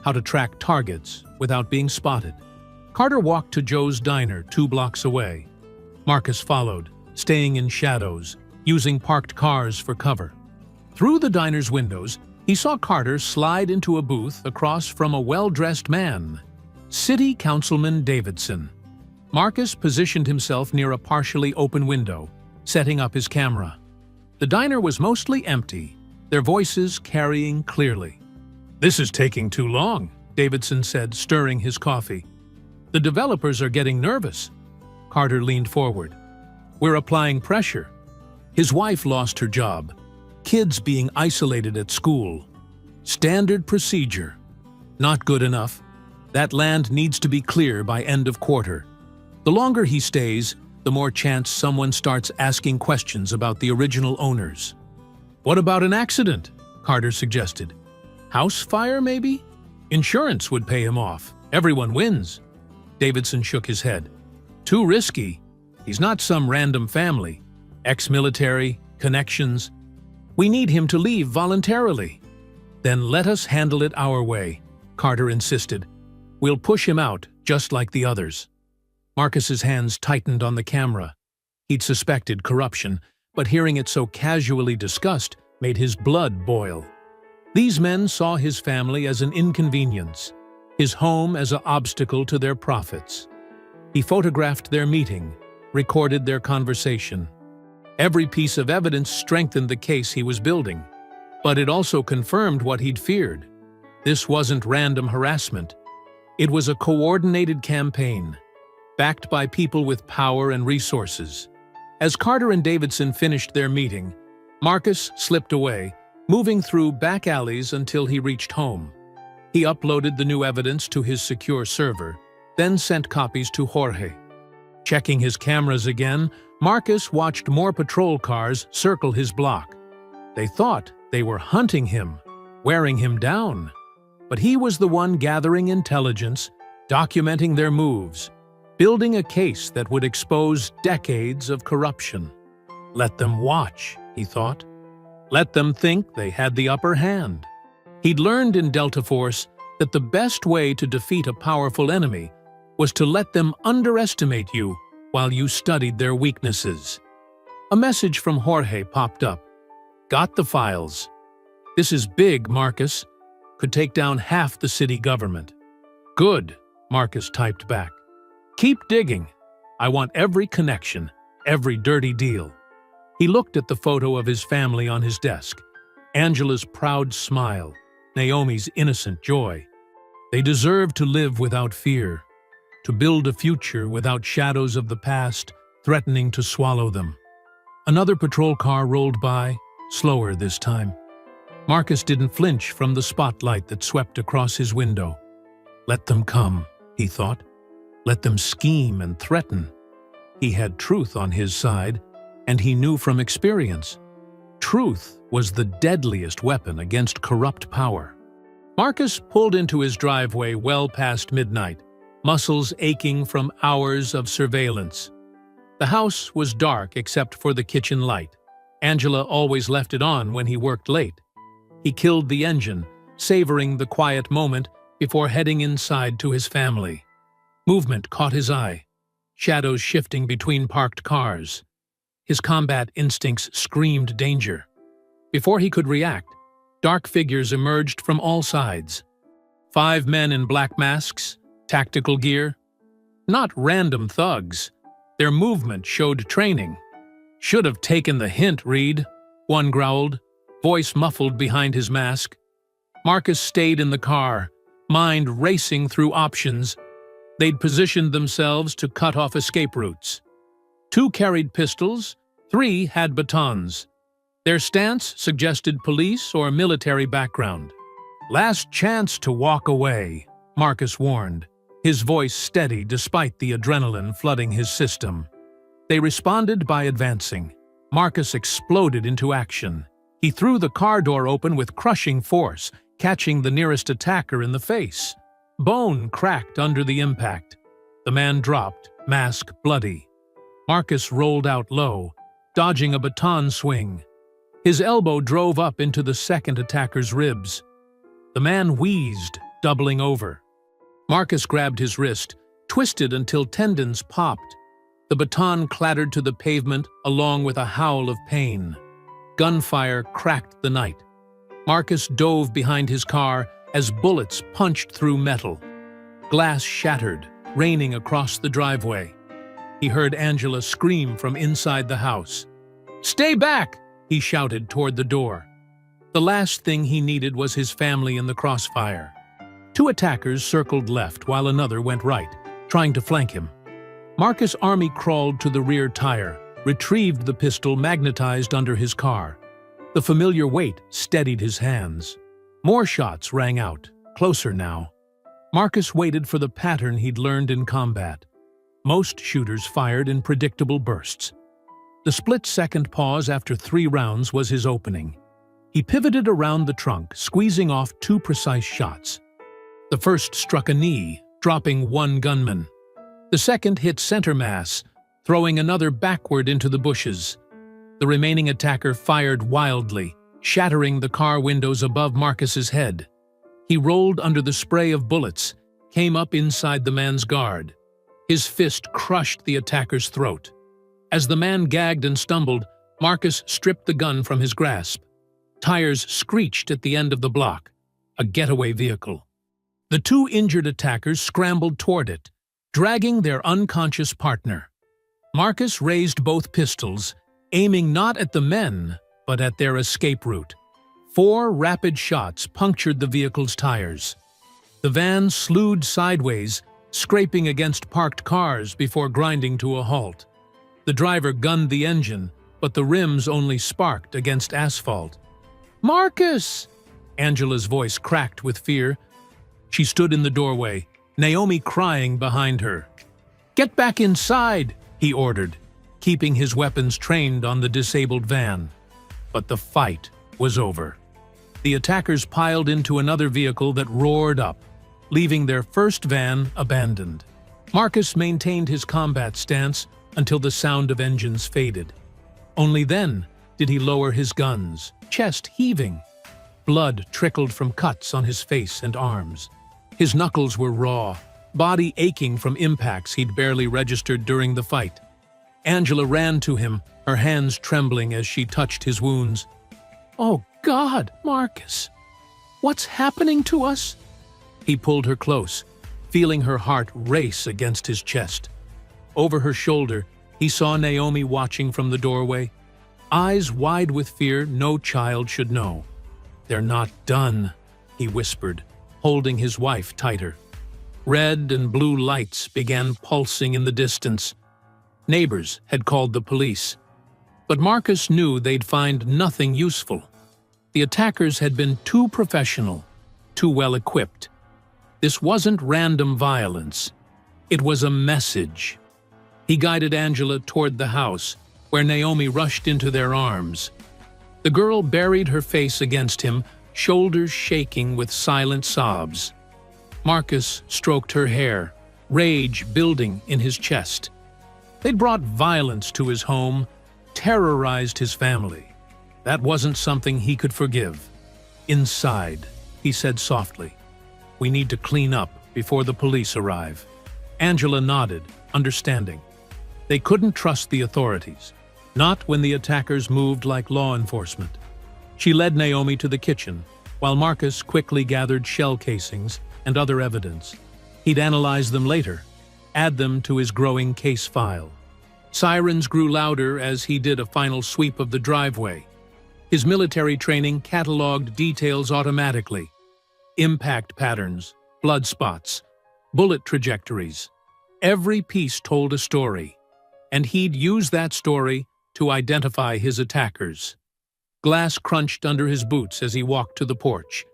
how to track targets without being spotted. Carter walked to Joe's Diner 2 blocks away. Marcus followed, staying in shadows, using parked cars for cover. Through the diner's windows, he saw Carter slide into a booth across from a well-dressed man, City Councilman Davidson. Marcus positioned himself near a partially open window, setting up his camera. The diner was mostly empty, their voices carrying clearly. "This is taking too long," Davidson said, stirring his coffee. "The developers are getting nervous." Carter leaned forward. "We're applying pressure. His wife lost her job. Kids being isolated at school. Standard procedure. Not good enough. That land needs to be clear by end of quarter. The longer he stays, the more chance someone starts asking questions about the original owners." "What about an accident?" Carter suggested. "House fire, maybe? Insurance would pay him off. Everyone wins." Davidson shook his head. "Too risky. He's not some random family. Ex-military, connections. We need him to leave voluntarily." "Then let us handle it our way," Carter insisted. "We'll push him out, just like the others." Marcus's hands tightened on the camera. He'd suspected corruption, but hearing it so casually discussed made his blood boil. These men saw his family as an inconvenience, his home as an obstacle to their profits. He photographed their meeting, recorded their conversation. Every piece of evidence strengthened the case he was building, but it also confirmed what he'd feared. This wasn't random harassment. It was a coordinated campaign, backed by people with power and resources. As Carter and Davidson finished their meeting, Marcus slipped away, moving through back alleys until he reached home. He uploaded the new evidence to his secure server, then sent copies to Jorge. Checking his cameras again, Marcus watched more patrol cars circle his block. They thought they were hunting him, wearing him down. But he was the one gathering intelligence, documenting their moves, building a case that would expose decades of corruption. Let them watch, he thought. Let them think they had the upper hand. He'd learned in Delta Force that the best way to defeat a powerful enemy was to let them underestimate you while you studied their weaknesses. A message from Jorge popped up. Got the files. This is big, Marcus. Could take down half the city government. Good, Marcus typed back. Keep digging. I want every connection, every dirty deal. He looked at the photo of his family on his desk. Angela's proud smile, Naomi's innocent joy. They deserve to live without fear, to build a future without shadows of the past threatening to swallow them. Another patrol car rolled by, slower this time. Marcus didn't flinch from the spotlight that swept across his window. Let them come, he thought. Let them scheme and threaten. He had truth on his side, and he knew from experience. Truth was the deadliest weapon against corrupt power. Marcus pulled into his driveway well past midnight, muscles aching from hours of surveillance. The house was dark except for the kitchen light. Angela always left it on when he worked late. He killed the engine, savoring the quiet moment before heading inside to his family. Movement caught his eye, shadows shifting between parked cars. His combat instincts screamed danger. Before he could react, dark figures emerged from all sides. 5 men in black masks, tactical gear. Not random thugs. Their movement showed training. Should have taken the hint, Reed, one growled, voice muffled behind his mask. Marcus stayed in the car, mind racing through options. They'd positioned themselves to cut off escape routes. 2 carried pistols, 3 had batons. Their stance suggested police or military background. Last chance to walk away, Marcus warned, his voice steady despite the adrenaline flooding his system. They responded by advancing. Marcus exploded into action. He threw the car door open with crushing force, catching the nearest attacker in the face. Bone cracked under the impact. The man dropped, mask bloody. Marcus rolled out low, dodging a baton swing. His elbow drove up into the second attacker's ribs. The man wheezed, doubling over. Marcus grabbed his wrist, twisted until tendons popped. The baton clattered to the pavement along with a howl of pain. Gunfire cracked the night. Marcus dove behind his car as bullets punched through metal. Glass shattered, raining across the driveway. He heard Angela scream from inside the house. "Stay back!" he shouted toward the door. The last thing he needed was his family in the crossfire. 2 attackers circled left while another went right, trying to flank him. Marcus' army crawled to the rear tire, retrieved the pistol magnetized under his car. The familiar weight steadied his hands. More shots rang out, closer now. Marcus waited for the pattern he'd learned in combat. Most shooters fired in predictable bursts. The split-second pause after 3 rounds was his opening. He pivoted around the trunk, squeezing off 2 precise shots. The first struck a knee, dropping 1 gunman. The second hit center mass, throwing another backward into the bushes. The remaining attacker fired wildly, shattering the car windows above Marcus's head. He rolled under the spray of bullets, came up inside the man's guard. His fist crushed the attacker's throat. As the man gagged and stumbled, Marcus stripped the gun from his grasp. Tires screeched at the end of the block, a getaway vehicle. The two injured attackers scrambled toward it, dragging their unconscious partner. Marcus raised both pistols, aiming not at the men, but at their escape route. 4 rapid shots punctured the vehicle's tires. The van slewed sideways, scraping against parked cars before grinding to a halt. The driver gunned the engine, but the rims only sparked against asphalt. "Marcus!" Angela's voice cracked with fear. She stood in the doorway, Naomi crying behind her. "Get back inside," he ordered, keeping his weapons trained on the disabled van. But the fight was over. The attackers piled into another vehicle that roared up, leaving their first van abandoned. Marcus maintained his combat stance until the sound of engines faded. Only then did he lower his guns, chest heaving. Blood trickled from cuts on his face and arms. His knuckles were raw, body aching from impacts he'd barely registered during the fight. Angela ran to him, her hands trembling as she touched his wounds. "Oh God, Marcus! What's happening to us?" He pulled her close, feeling her heart race against his chest. Over her shoulder, he saw Naomi watching from the doorway, eyes wide with fear no child should know. "They're not done," he whispered, holding his wife tighter. Red and blue lights began pulsing in the distance. Neighbors had called the police. But Marcus knew they'd find nothing useful. The attackers had been too professional, too well equipped. This wasn't random violence. It was a message. He guided Angela toward the house, where Naomi rushed into their arms. The girl buried her face against him, shoulders shaking with silent sobs. Marcus stroked her hair, rage building in his chest. They'd brought violence to his home, terrorized his family. That wasn't something he could forgive. "Inside," he said softly. "We need to clean up before the police arrive." Angela nodded, understanding. They couldn't trust the authorities, not when the attackers moved like law enforcement. She led Naomi to the kitchen, while Marcus quickly gathered shell casings and other evidence. He'd analyze them later, add them to his growing case file. Sirens grew louder as he did a final sweep of the driveway. His military training cataloged details automatically. Impact patterns, blood spots, bullet trajectories. Every piece told a story, and he'd use that story to identify his attackers. Glass crunched under his boots as he walked to the porch.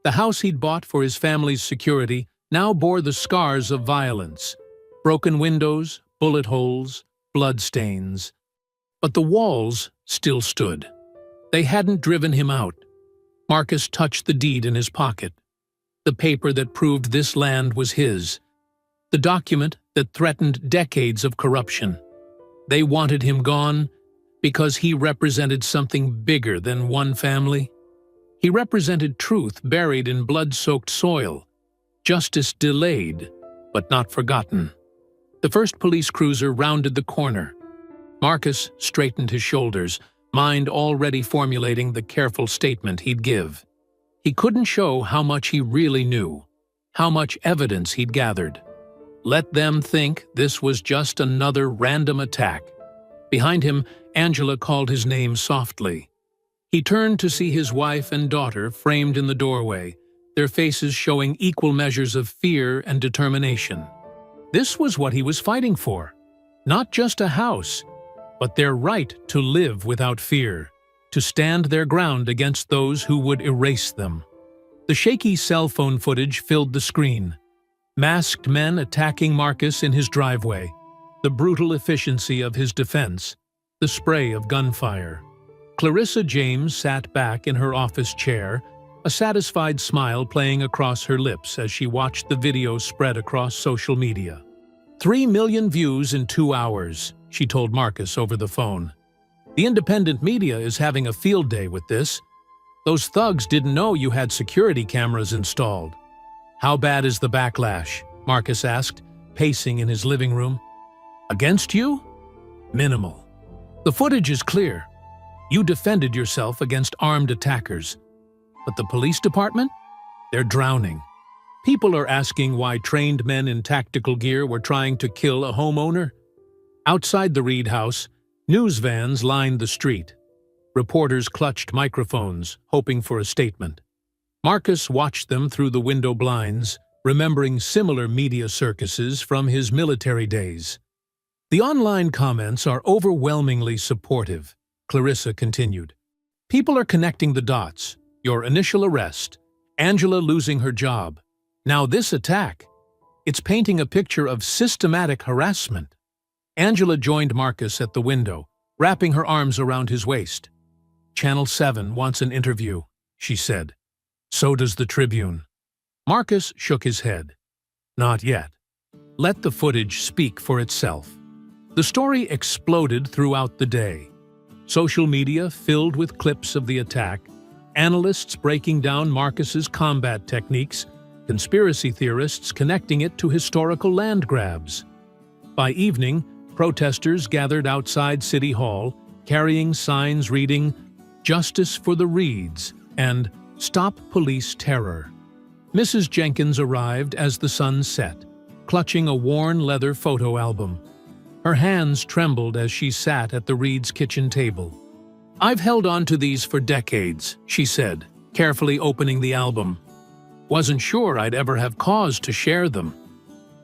The house he'd bought for his family's security now bore the scars of violence. Broken windows, bullet holes, blood stains. But the walls still stood. They hadn't driven him out. Marcus touched the deed in his pocket. The paper that proved this land was his. The document that threatened decades of corruption. They wanted him gone because he represented something bigger than one family. He represented truth buried in blood-soaked soil, justice delayed, but not forgotten. The first police cruiser rounded the corner. Marcus straightened his shoulders, mind already formulating the careful statement he'd give. He couldn't show how much he really knew, how much evidence he'd gathered. Let them think this was just another random attack. Behind him, Angela called his name softly. He turned to see his wife and daughter framed in the doorway, their faces showing equal measures of fear and determination. This was what he was fighting for. Not just a house, but their right to live without fear, to stand their ground against those who would erase them. The shaky cell phone footage filled the screen. Masked men attacking Marcus in his driveway, the brutal efficiency of his defense, the spray of gunfire. Clarissa James sat back in her office chair, a satisfied smile playing across her lips as she watched the video spread across social media. 3 million views in 2 hours, she told Marcus over the phone. The independent media is having a field day with this. Those thugs didn't know you had security cameras installed. How bad is the backlash? Marcus asked, pacing in his living room. Against you? Minimal. The footage is clear. You defended yourself against armed attackers. But the police department? They're drowning. People are asking why trained men in tactical gear were trying to kill a homeowner. Outside the Reed house, news vans lined the street. Reporters clutched microphones, hoping for a statement. Marcus watched them through the window blinds, remembering similar media circuses from his military days. The online comments are overwhelmingly supportive, Clarissa continued. People are connecting the dots. Your initial arrest, Angela losing her job. Now this attack. It's painting a picture of systematic harassment. Angela joined Marcus at the window, wrapping her arms around his waist. Channel 7 wants an interview, she said. So does the Tribune. Marcus shook his head. Not yet. Let the footage speak for itself. The story exploded throughout the day. Social media filled with clips of the attack, analysts breaking down Marcus's combat techniques, conspiracy theorists connecting it to historical land grabs. By evening, protesters gathered outside City Hall, carrying signs reading, "Justice for the Reeds" and "Stop Police Terror." Mrs. Jenkins arrived as the sun set, clutching a worn leather photo album. Her hands trembled as she sat at the Reeds' kitchen table. "I've held on to these for decades," she said, carefully opening the album. "Wasn't sure I'd ever have cause to share them."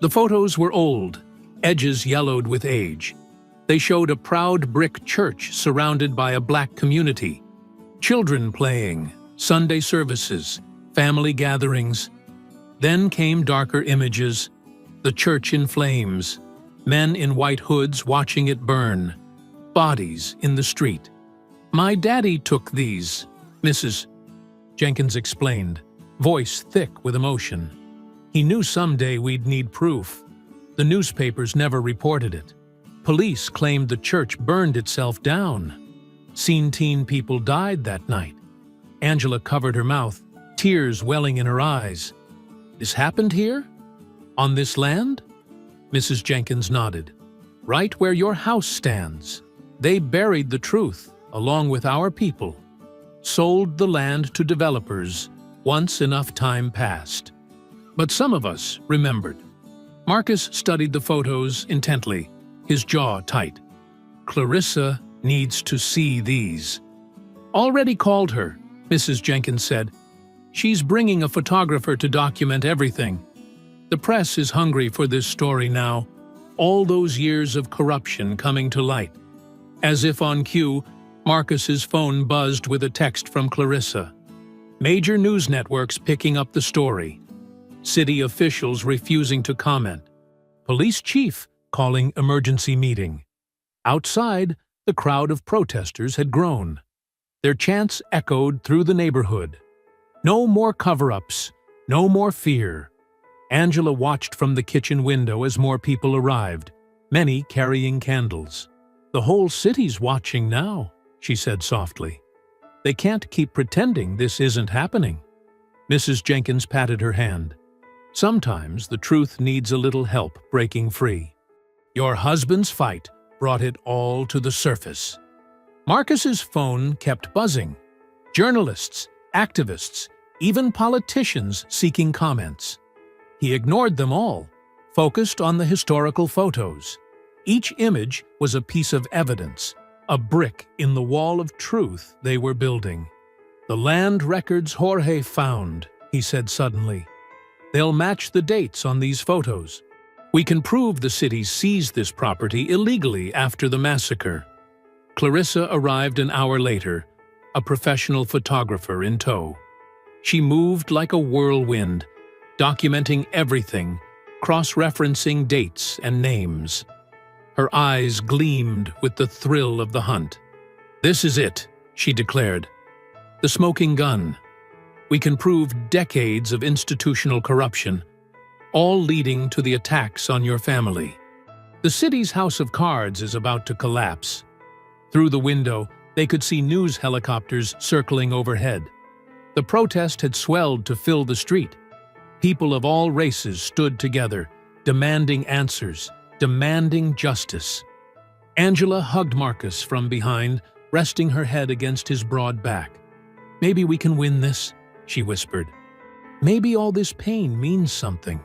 The photos were old, edges yellowed with age. They showed a proud brick church surrounded by a black community. Children playing, Sunday services, family gatherings. Then came darker images, the church in flames, men in white hoods watching it burn, bodies in the street. "My daddy took these," Mrs. Jenkins explained, voice thick with emotion. "He knew someday we'd need proof. The newspapers never reported it. Police claimed the church burned itself down. Seen teen people died that night." Angela covered her mouth, tears welling in her eyes. "This happened here? On this land?" Mrs. Jenkins nodded. "Right where your house stands. They buried the truth, along with our people. Sold the land to developers once enough time passed. But some of us remembered." Marcus studied the photos intently, his jaw tight. "Clarissa needs to see these." "Already called her," Mrs. Jenkins said. "She's bringing a photographer to document everything. The press is hungry for this story now, all those years of corruption coming to light." As if on cue, Marcus's phone buzzed with a text from Clarissa. Major news networks picking up the story. City officials refusing to comment. Police chief calling emergency meeting. Outside, the crowd of protesters had grown. Their chants echoed through the neighborhood. No more cover-ups, no more fear. Angela watched from the kitchen window as more people arrived, many carrying candles. "The whole city's watching now," she said softly. "They can't keep pretending this isn't happening." Mrs. Jenkins patted her hand. "Sometimes the truth needs a little help breaking free. Your husband's fight brought it all to the surface." Marcus's phone kept buzzing. Journalists, activists, even politicians seeking comments. He ignored them all, focused on the historical photos. Each image was a piece of evidence, a brick in the wall of truth they were building. "The land records Jorge found," he said suddenly. "They'll match the dates on these photos. We can prove the city seized this property illegally after the massacre." Clarissa arrived an hour later, a professional photographer in tow. She moved like a whirlwind, documenting everything, cross-referencing dates and names. Her eyes gleamed with the thrill of the hunt. "This is it," she declared. "The smoking gun. We can prove decades of institutional corruption, all leading to the attacks on your family. The city's house of cards is about to collapse." Through the window, they could see news helicopters circling overhead. The protest had swelled to fill the street. People of all races stood together, demanding answers, demanding justice. Angela hugged Marcus from behind, resting her head against his broad back. "Maybe we can win this," she whispered. "Maybe all this pain means something."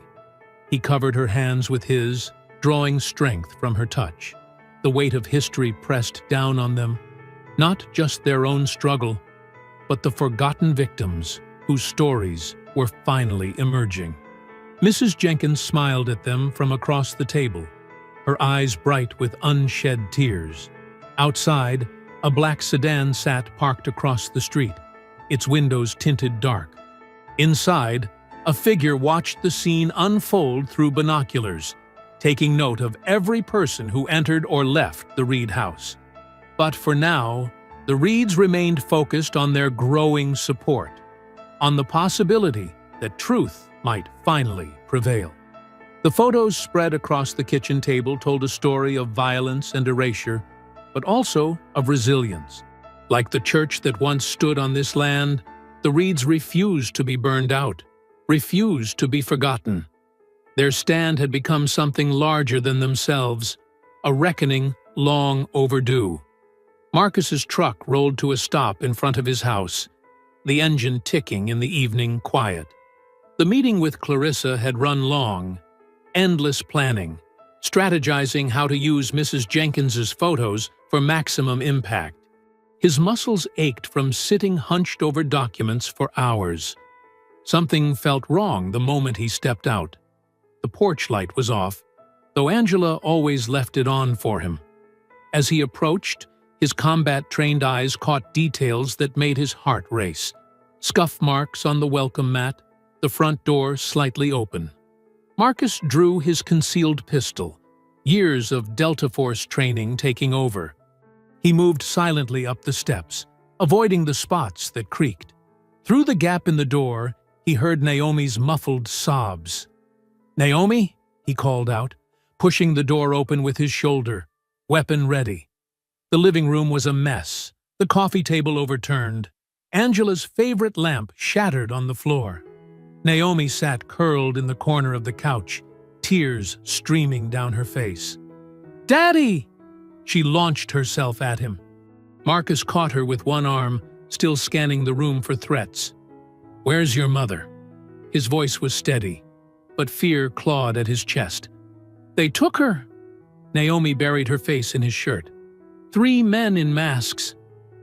He covered her hands with his, drawing strength from her touch. The weight of history pressed down on them, not just their own struggle, but the forgotten victims whose stories were finally emerging. Mrs. Jenkins smiled at them from across the table, her eyes bright with unshed tears. Outside, a black sedan sat parked across the street, its windows tinted dark. Inside, a figure watched the scene unfold through binoculars, taking note of every person who entered or left the Reed house. But for now, the Reeds remained focused on their growing support, on the possibility that truth might finally prevail. The photos spread across the kitchen table told a story of violence and erasure, but also of resilience. Like the church that once stood on this land, the Reeds refused to be burned out, refused to be forgotten. Their stand had become something larger than themselves, a reckoning long overdue. Marcus's truck rolled to a stop in front of his house, the engine ticking in the evening quiet. The meeting with Clarissa had run long, endless planning, strategizing how to use Mrs. Jenkins's photos for maximum impact. His muscles ached from sitting hunched over documents for hours. Something felt wrong the moment he stepped out. The porch light was off, though Angela always left it on for him. As he approached, his combat-trained eyes caught details that made his heart race. Scuff marks on the welcome mat, the front door slightly open. Marcus drew his concealed pistol, years of Delta Force training taking over. He moved silently up the steps, avoiding the spots that creaked. Through the gap in the door, he heard Naomi's muffled sobs. "Naomi?" he called out, pushing the door open with his shoulder, weapon ready. The living room was a mess, the coffee table overturned. Angela's favorite lamp shattered on the floor. Naomi sat curled in the corner of the couch, tears streaming down her face. "Daddy!" She launched herself at him. Marcus caught her with one arm, still scanning the room for threats. "Where's your mother?" His voice was steady, but fear clawed at his chest. "They took her." Naomi buried her face in his shirt. "3 men in masks.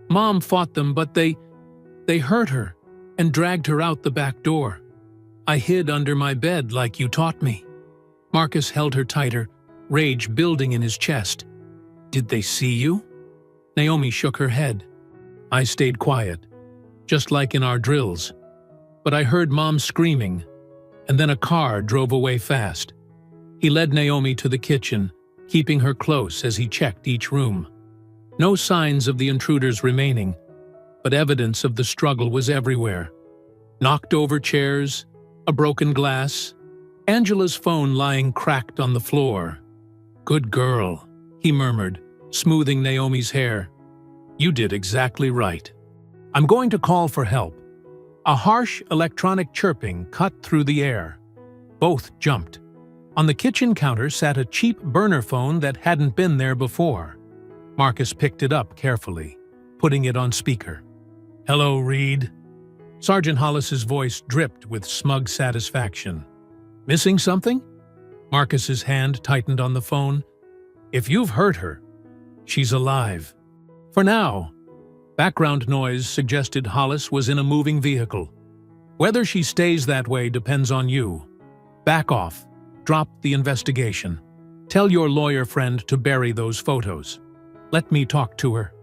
Mom fought them, but they hurt her and dragged her out the back door. I hid under my bed like you taught me." Marcus held her tighter, rage building in his chest. "Did they see you?" Naomi shook her head. "I stayed quiet, just like in our drills. But I heard Mom screaming, and then a car drove away fast." He led Naomi to the kitchen, keeping her close as he checked each room. No signs of the intruders remaining, but evidence of the struggle was everywhere. Knocked over chairs, a broken glass, Angela's phone lying cracked on the floor. "Good girl," he murmured, smoothing Naomi's hair. "You did exactly right. I'm going to call for help." A harsh electronic chirping cut through the air. Both jumped. On the kitchen counter sat a cheap burner phone that hadn't been there before. Marcus picked it up carefully, putting it on speaker. "Hello, Reed." Sergeant Hollis's voice dripped with smug satisfaction. "Missing something?" Marcus's hand tightened on the phone. "If you've hurt her, she's alive. For now." Background noise suggested Hollis was in a moving vehicle. "Whether she stays that way depends on you. Back off. Drop the investigation. Tell your lawyer friend to bury those photos. Let me talk to her."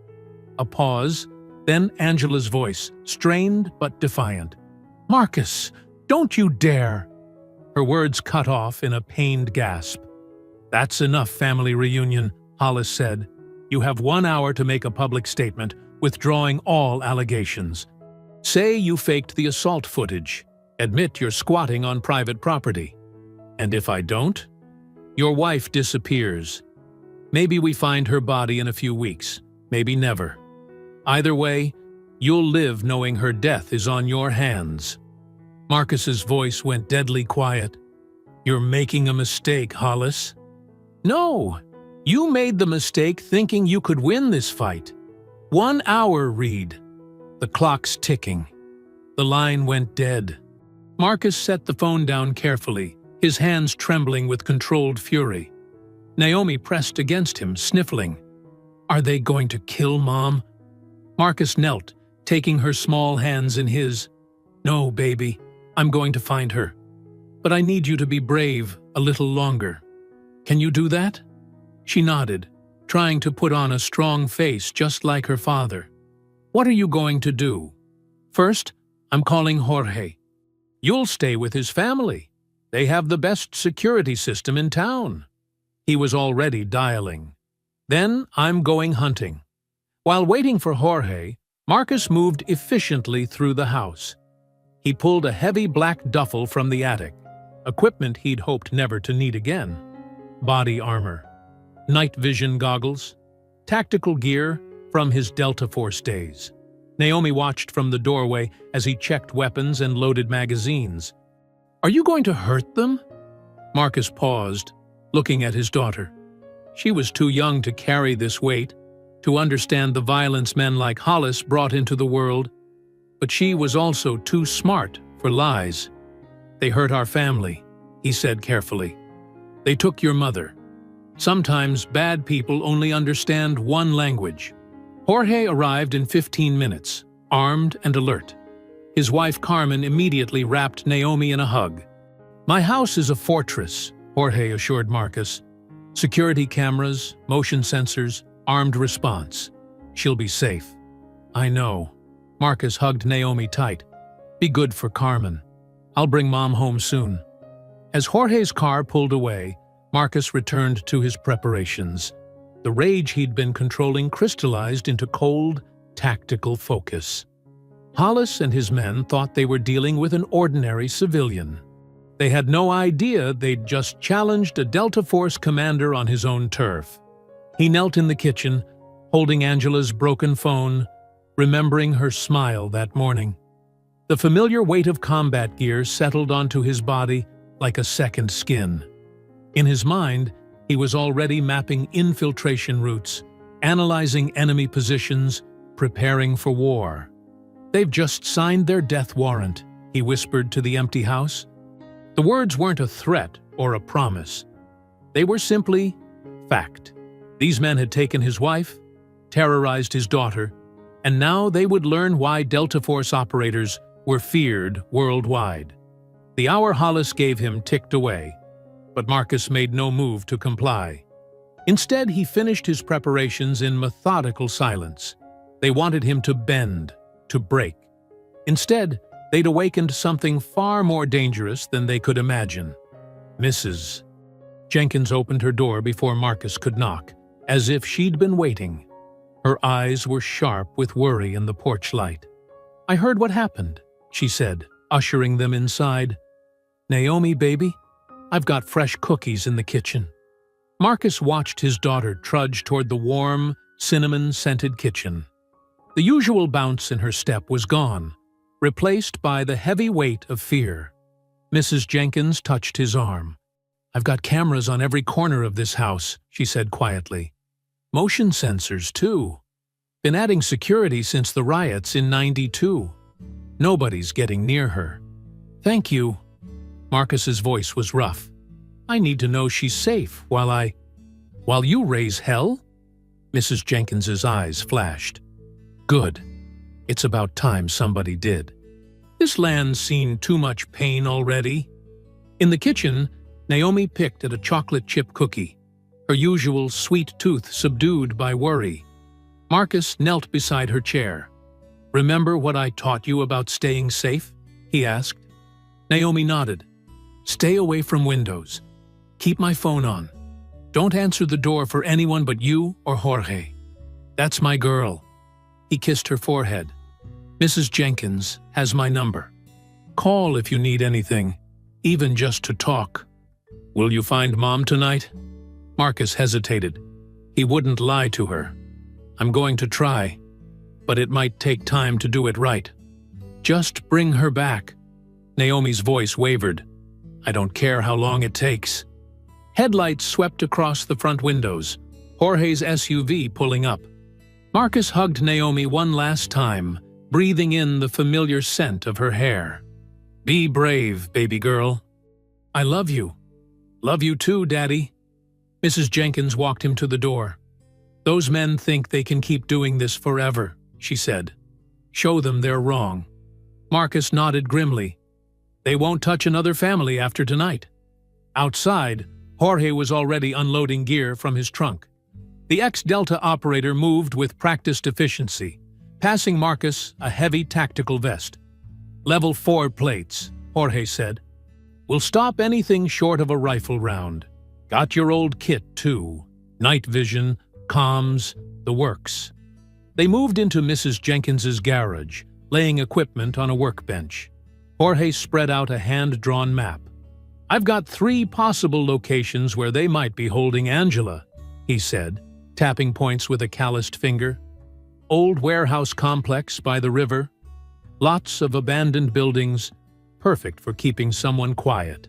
A pause, then Angela's voice, strained but defiant. "Marcus, don't you dare!" Her words cut off in a pained gasp. "That's enough, family reunion," Hollis said. "You have 1 hour to make a public statement, withdrawing all allegations. Say you faked the assault footage. Admit you're squatting on private property. And if I don't, your wife disappears. Maybe we find her body in a few weeks, maybe never. Either way, you'll live knowing her death is on your hands." Marcus's voice went deadly quiet. "You're making a mistake, Hollis." "No, you made the mistake thinking you could win this fight. 1 hour, Reed. The clock's ticking. The line went dead. Marcus set the phone down carefully, his hands trembling with controlled fury. Naomi pressed against him, sniffling. Are they going to kill Mom? Marcus knelt, taking her small hands in his. No, baby, I'm going to find her. But I need you to be brave a little longer. Can you do that? She nodded, trying to put on a strong face just like her father. What are you going to do? First, I'm calling Jorge. You'll stay with his family. They have the best security system in town. He was already dialing. Then I'm going hunting. While waiting for Jorge, Marcus moved efficiently through the house. He pulled a heavy black duffel from the attic, equipment he'd hoped never to need again. Body armor, night vision goggles, tactical gear from his Delta Force days. Naomi watched from the doorway as he checked weapons and loaded magazines. Are you going to hurt them? Marcus paused, looking at his daughter. She was too young to carry this weight, to understand the violence men like Hollis brought into the world, but she was also too smart for lies. They hurt our family, he said carefully. They took your mother. Sometimes bad people only understand one language. Jorge arrived in 15 minutes, armed and alert. His wife Carmen immediately wrapped Naomi in a hug. My house is a fortress, Jorge assured Marcus. Security cameras, motion sensors, armed response. She'll be safe. I know. Marcus hugged Naomi tight. Be good for Carmen. I'll bring Mom home soon. As Jorge's car pulled away, Marcus returned to his preparations. The rage he'd been controlling crystallized into cold, tactical focus. Hollis and his men thought they were dealing with an ordinary civilian. They had no idea they'd just challenged a Delta Force commander on his own turf. He knelt in the kitchen, holding Angela's broken phone, remembering her smile that morning. The familiar weight of combat gear settled onto his body like a second skin. In his mind, he was already mapping infiltration routes, analyzing enemy positions, preparing for war. They've just signed their death warrant, he whispered to the empty house. The words weren't a threat or a promise. They were simply fact. These men had taken his wife, terrorized his daughter, and now they would learn why Delta Force operators were feared worldwide. The hour Hollis gave him ticked away, but Marcus made no move to comply. Instead, he finished his preparations in methodical silence. They wanted him to bend, to break. Instead, they'd awakened something far more dangerous than they could imagine. Mrs. Jenkins opened her door before Marcus could knock, as if she'd been waiting. Her eyes were sharp with worry in the porch light. I heard what happened, she said, ushering them inside. Naomi, baby, I've got fresh cookies in the kitchen. Marcus watched his daughter trudge toward the warm, cinnamon-scented kitchen. The usual bounce in her step was gone, replaced by the heavy weight of fear. Mrs. Jenkins touched his arm. I've got cameras on every corner of this house, she said quietly. Motion sensors, too. Been adding security since the riots in '92. Nobody's getting near her. Thank you. Marcus's voice was rough. I need to know she's safe while you raise hell? Mrs. Jenkins's eyes flashed. Good. It's about time somebody did. This land's seen too much pain already. In the kitchen, Naomi picked at a chocolate chip cookie, her usual sweet tooth subdued by worry. Marcus knelt beside her chair. Remember what I taught you about staying safe? He asked. Naomi nodded. Stay away from windows. Keep my phone on. Don't answer the door for anyone but you or Jorge. That's my girl. He kissed her forehead. Mrs. Jenkins has my number. Call if you need anything, even just to talk. Will you find Mom tonight? Marcus hesitated. He wouldn't lie to her. I'm going to try, but it might take time to do it right. Just bring her back. Naomi's voice wavered. I don't care how long it takes. Headlights swept across the front windows, Jorge's SUV pulling up. Marcus hugged Naomi one last time, breathing in the familiar scent of her hair. "Be brave, baby girl." "I love you." "Love you too, Daddy." Mrs. Jenkins walked him to the door. "Those men think they can keep doing this forever," she said. "Show them they're wrong." Marcus nodded grimly. "They won't touch another family after tonight." Outside, Jorge was already unloading gear from his trunk. The ex-Delta operator moved with practiced efficiency, passing Marcus a heavy tactical vest. "Level 4 plates," Jorge said. "Will stop anything short of a rifle round. Got your old kit, too. Night vision, comms, the works." They moved into Mrs. Jenkins's garage, laying equipment on a workbench. Jorge spread out a hand-drawn map. "I've got 3 possible locations where they might be holding Angela," he said, tapping points with a calloused finger. "Old warehouse complex by the river. Lots of abandoned buildings, perfect for keeping someone quiet.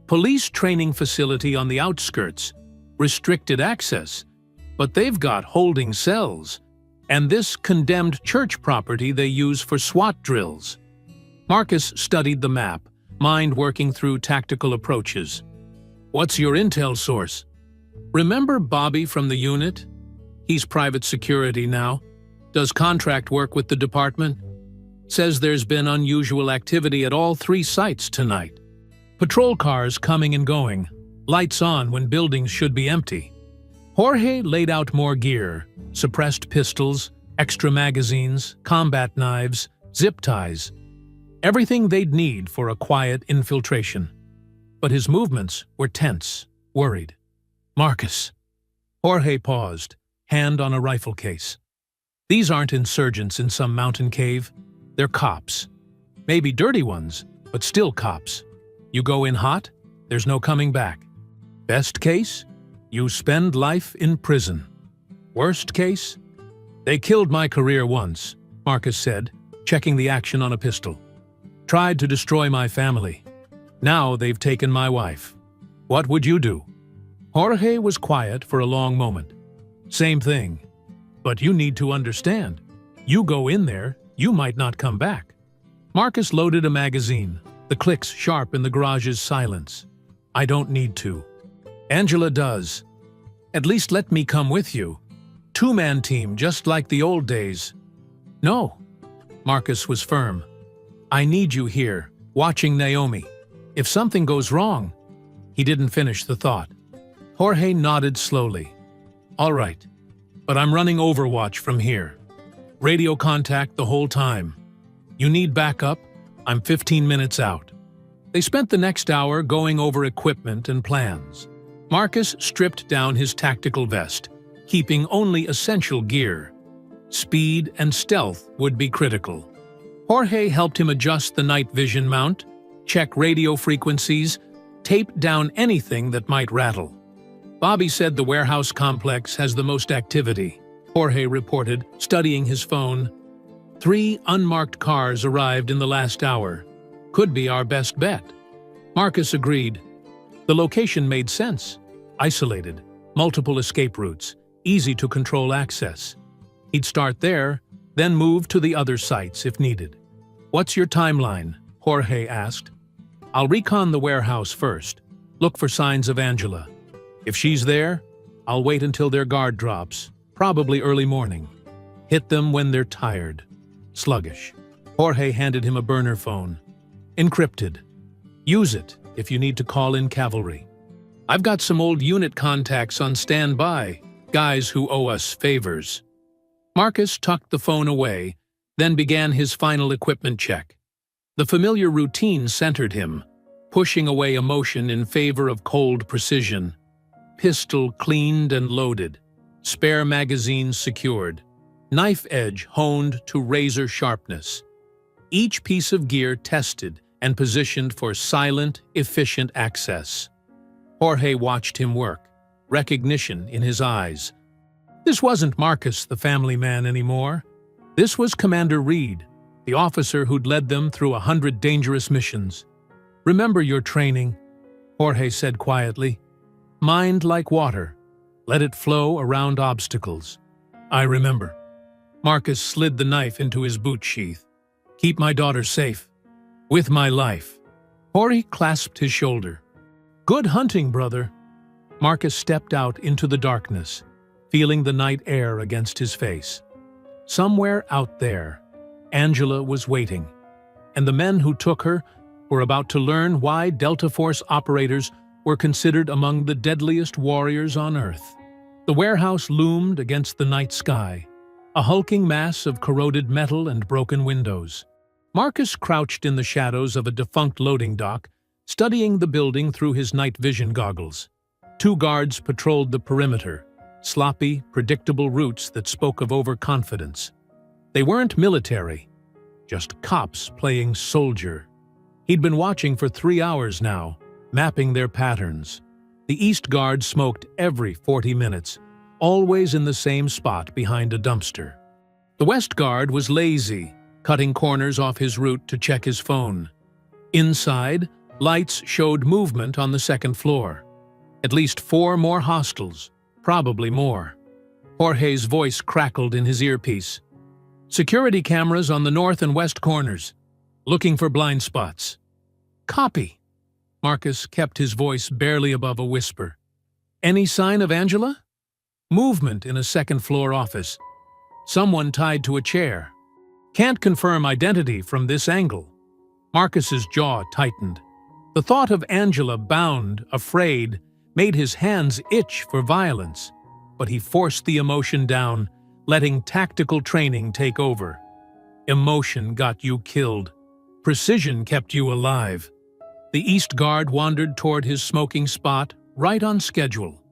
Police training facility on the outskirts, restricted access, but they've got holding cells. And this condemned church property they use for SWAT drills." Marcus studied the map, mind working through tactical approaches. "What's your intel source?" "Remember Bobby from the unit? He's private security now. Does contract work with the department. Says there's been unusual activity at all 3 sites tonight. Patrol cars coming and going, lights on when buildings should be empty." Jorge laid out more gear: suppressed pistols, extra magazines, combat knives, zip ties. Everything they'd need for a quiet infiltration. But his movements were tense, worried. "Marcus." Jorge paused, hand on a rifle case. "These aren't insurgents in some mountain cave. They're cops. Maybe dirty ones, but still cops. You go in hot, there's no coming back. Best case, you spend life in prison. Worst case, they killed my career once," Marcus said, checking the action on a pistol. "Tried to destroy my family. Now they've taken my wife. What would you do?" Jorge was quiet for a long moment. "Same thing. But you need to understand. You go in there, you might not come back." Marcus loaded a magazine, the clicks sharp in the garage's silence. "I don't need to. Angela does. At least let me come with you. 2-man team, just like the old days." "No." Marcus was firm. "I need you here, watching Naomi. If something goes wrong—" He didn't finish the thought. Jorge nodded slowly. "All right, but I'm running Overwatch from here. Radio contact the whole time. You need backup? I'm 15 minutes out." They spent the next hour going over equipment and plans. Marcus stripped down his tactical vest, keeping only essential gear. Speed and stealth would be critical. Jorge helped him adjust the night vision mount, check radio frequencies, tape down anything that might rattle. "Bobby said the warehouse complex has the most activity," Jorge reported, studying his phone. 3 unmarked cars arrived in the last hour. Could be our best bet. Marcus agreed. The location made sense. Isolated, multiple escape routes, easy to control access. He'd start there, then move to the other sites if needed. "What's your timeline?" Jorge asked. "I'll recon the warehouse first. Look for signs of Angela. If she's there, I'll wait until their guard drops, probably early morning. Hit them when they're tired. Sluggish." Jorge handed him a burner phone. "Encrypted. Use it if you need to call in cavalry. I've got some old unit contacts on standby, guys who owe us favors." Marcus tucked the phone away, then began his final equipment check. The familiar routine centered him, pushing away emotion in favor of cold precision. Pistol cleaned and loaded, spare magazines secured, knife edge honed to razor sharpness. Each piece of gear tested and positioned for silent, efficient access. Jorge watched him work, recognition in his eyes. This wasn't Marcus, the family man, anymore. This was Commander Reed, the officer who'd led them through 100 dangerous missions. "Remember your training," Jorge said quietly. "Mind like water. Let it flow around obstacles." "I remember." Marcus slid the knife into his boot sheath. "Keep my daughter safe. With my life." Jorge clasped his shoulder. "Good hunting, brother." Marcus stepped out into the darkness, feeling the night air against his face. Somewhere out there, Angela was waiting, and the men who took her were about to learn why Delta Force operators were considered among the deadliest warriors on Earth. The warehouse loomed against the night sky, a hulking mass of corroded metal and broken windows. Marcus crouched in the shadows of a defunct loading dock, studying the building through his night vision goggles. 2 guards patrolled the perimeter, sloppy, predictable routes that spoke of overconfidence. They weren't military, just cops playing soldier. He'd been watching for 3 hours now, mapping their patterns. The East Guard smoked every 40 minutes, always in the same spot behind a dumpster. The West Guard was lazy, cutting corners off his route to check his phone. Inside, lights showed movement on the 2nd floor. At least 4 more hostiles, probably more. Jorge's voice crackled in his earpiece. "Security cameras on the north and west corners. Looking for blind spots." "Copy." Marcus kept his voice barely above a whisper. "Any sign of Angela?" "Movement in a 2nd floor office. Someone tied to a chair. Can't confirm identity from this angle." Marcus's jaw tightened. The thought of Angela bound, afraid, made his hands itch for violence, but he forced the emotion down, letting tactical training take over. Emotion got you killed. Precision kept you alive. The East Guard wandered toward his smoking spot, right on schedule.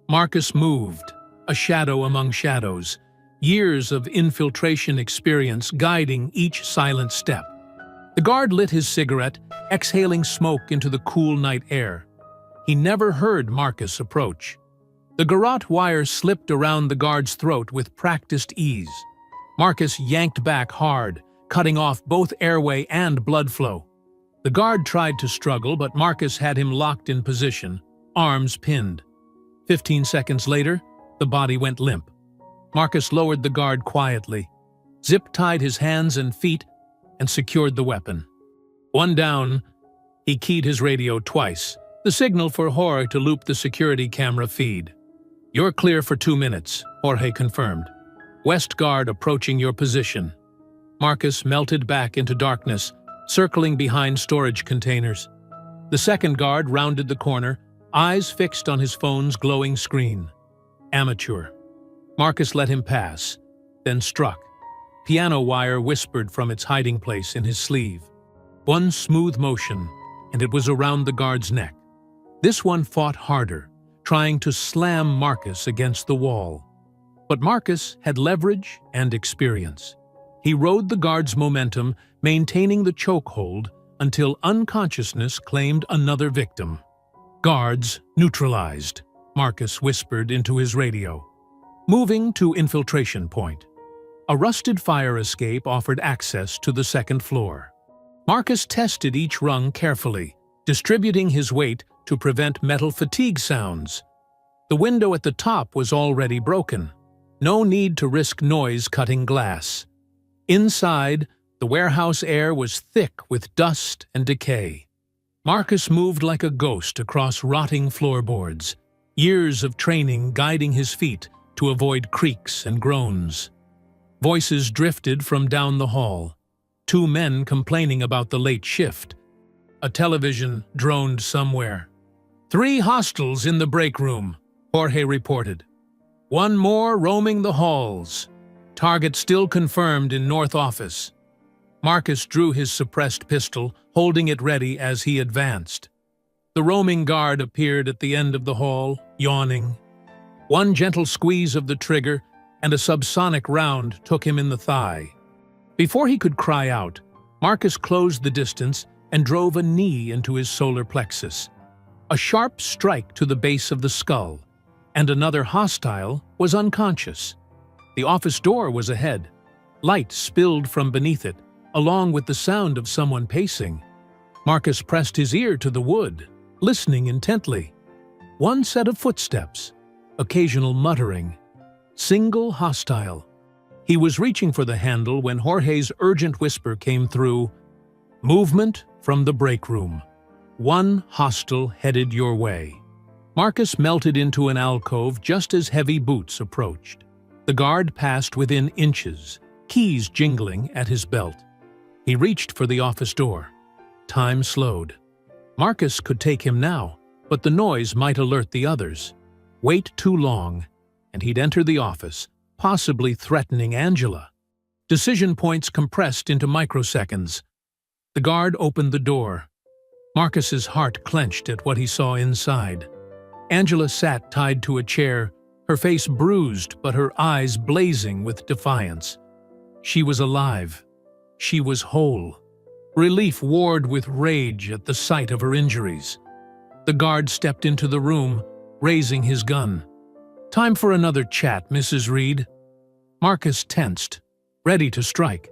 Marcus moved, a shadow among shadows, years of infiltration experience guiding each silent step. The guard lit his cigarette, exhaling smoke into the cool night air. He never heard Marcus approach. The garrote wire slipped around the guard's throat with practiced ease. Marcus yanked back hard, cutting off both airway and blood flow. The guard tried to struggle, but Marcus had him locked in position, arms pinned. 15 seconds later, the body went limp. Marcus lowered the guard quietly, zip-tied his hands and feet, and secured the weapon. One down, he keyed his radio twice, the signal for Jorge to loop the security camera feed. "You're clear for 2 minutes," Jorge confirmed. "West Guard approaching your position." Marcus melted back into darkness, circling behind storage containers. The 2nd guard rounded the corner, eyes fixed on his phone's glowing screen. Amateur. Marcus let him pass, then struck. Piano wire whispered from its hiding place in his sleeve. One smooth motion, and it was around the guard's neck. This one fought harder, trying to slam Marcus against the wall. But Marcus had leverage and experience. He rode the guard's momentum, maintaining the chokehold until unconsciousness claimed another victim. "Guards neutralized," Marcus whispered into his radio. Moving to infiltration point. A rusted fire escape offered access to the 2nd floor. Marcus tested each rung carefully, distributing his weight to prevent metal fatigue sounds. The window at the top was already broken. No need to risk noise cutting glass. Inside, the warehouse air was thick with dust and decay. Marcus moved like a ghost across rotting floorboards, years of training guiding his feet to avoid creaks and groans. Voices drifted from down the hall. 2 men complaining about the late shift. A television droned somewhere. 3 hostiles in the break room, Jorge reported. 1 more roaming the halls. Target still confirmed in North Office. Marcus drew his suppressed pistol, holding it ready as he advanced. The roaming guard appeared at the end of the hall, yawning. One gentle squeeze of the trigger, and a subsonic round took him in the thigh. Before he could cry out, Marcus closed the distance and drove a knee into his solar plexus. A sharp strike to the base of the skull, and another hostile was unconscious. The office door was ahead. Light spilled from beneath it, along with the sound of someone pacing. Marcus pressed his ear to the wood, listening intently. One set of footsteps, occasional muttering. Single hostile. He was reaching for the handle when Jorge's urgent whisper came through. Movement from the break room. One hostile headed your way. Marcus melted into an alcove just as heavy boots approached. The guard passed within inches, keys jingling at his belt. He reached for the office door. Time slowed. Marcus could take him now, but the noise might alert the others. Wait too long, and he'd enter the office, possibly threatening Angela. Decision points compressed into microseconds. The guard opened the door. Marcus's heart clenched at what he saw inside. Angela sat tied to a chair, her face bruised but her eyes blazing with defiance. She was alive. She was whole. Relief warred with rage at the sight of her injuries. The guard stepped into the room, raising his gun. Time for another chat, Mrs. Reed. Marcus tensed, ready to strike,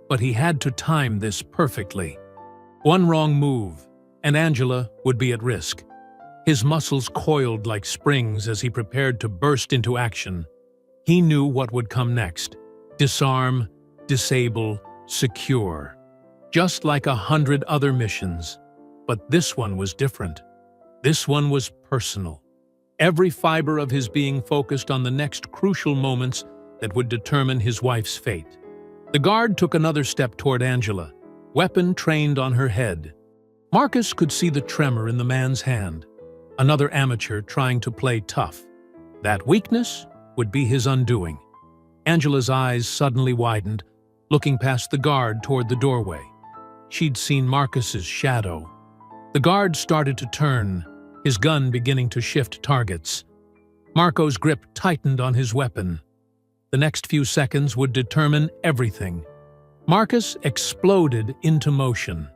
but he had to time this perfectly. One wrong move, and Angela would be at risk. His muscles coiled like springs as he prepared to burst into action. He knew what would come next. Disarm, disable, secure. Just like 100 other missions. But this one was different. This one was personal. Every fiber of his being focused on the next crucial moments that would determine his wife's fate. The guard took another step toward Angela, weapon trained on her head. Marcus could see the tremor in the man's hand. Another amateur trying to play tough. That weakness would be his undoing. Angela's eyes suddenly widened, looking past the guard toward the doorway. She'd seen Marcus's shadow. The guard started to turn, his gun beginning to shift targets. Marco's grip tightened on his weapon. The next few seconds would determine everything. Marcus exploded into motion.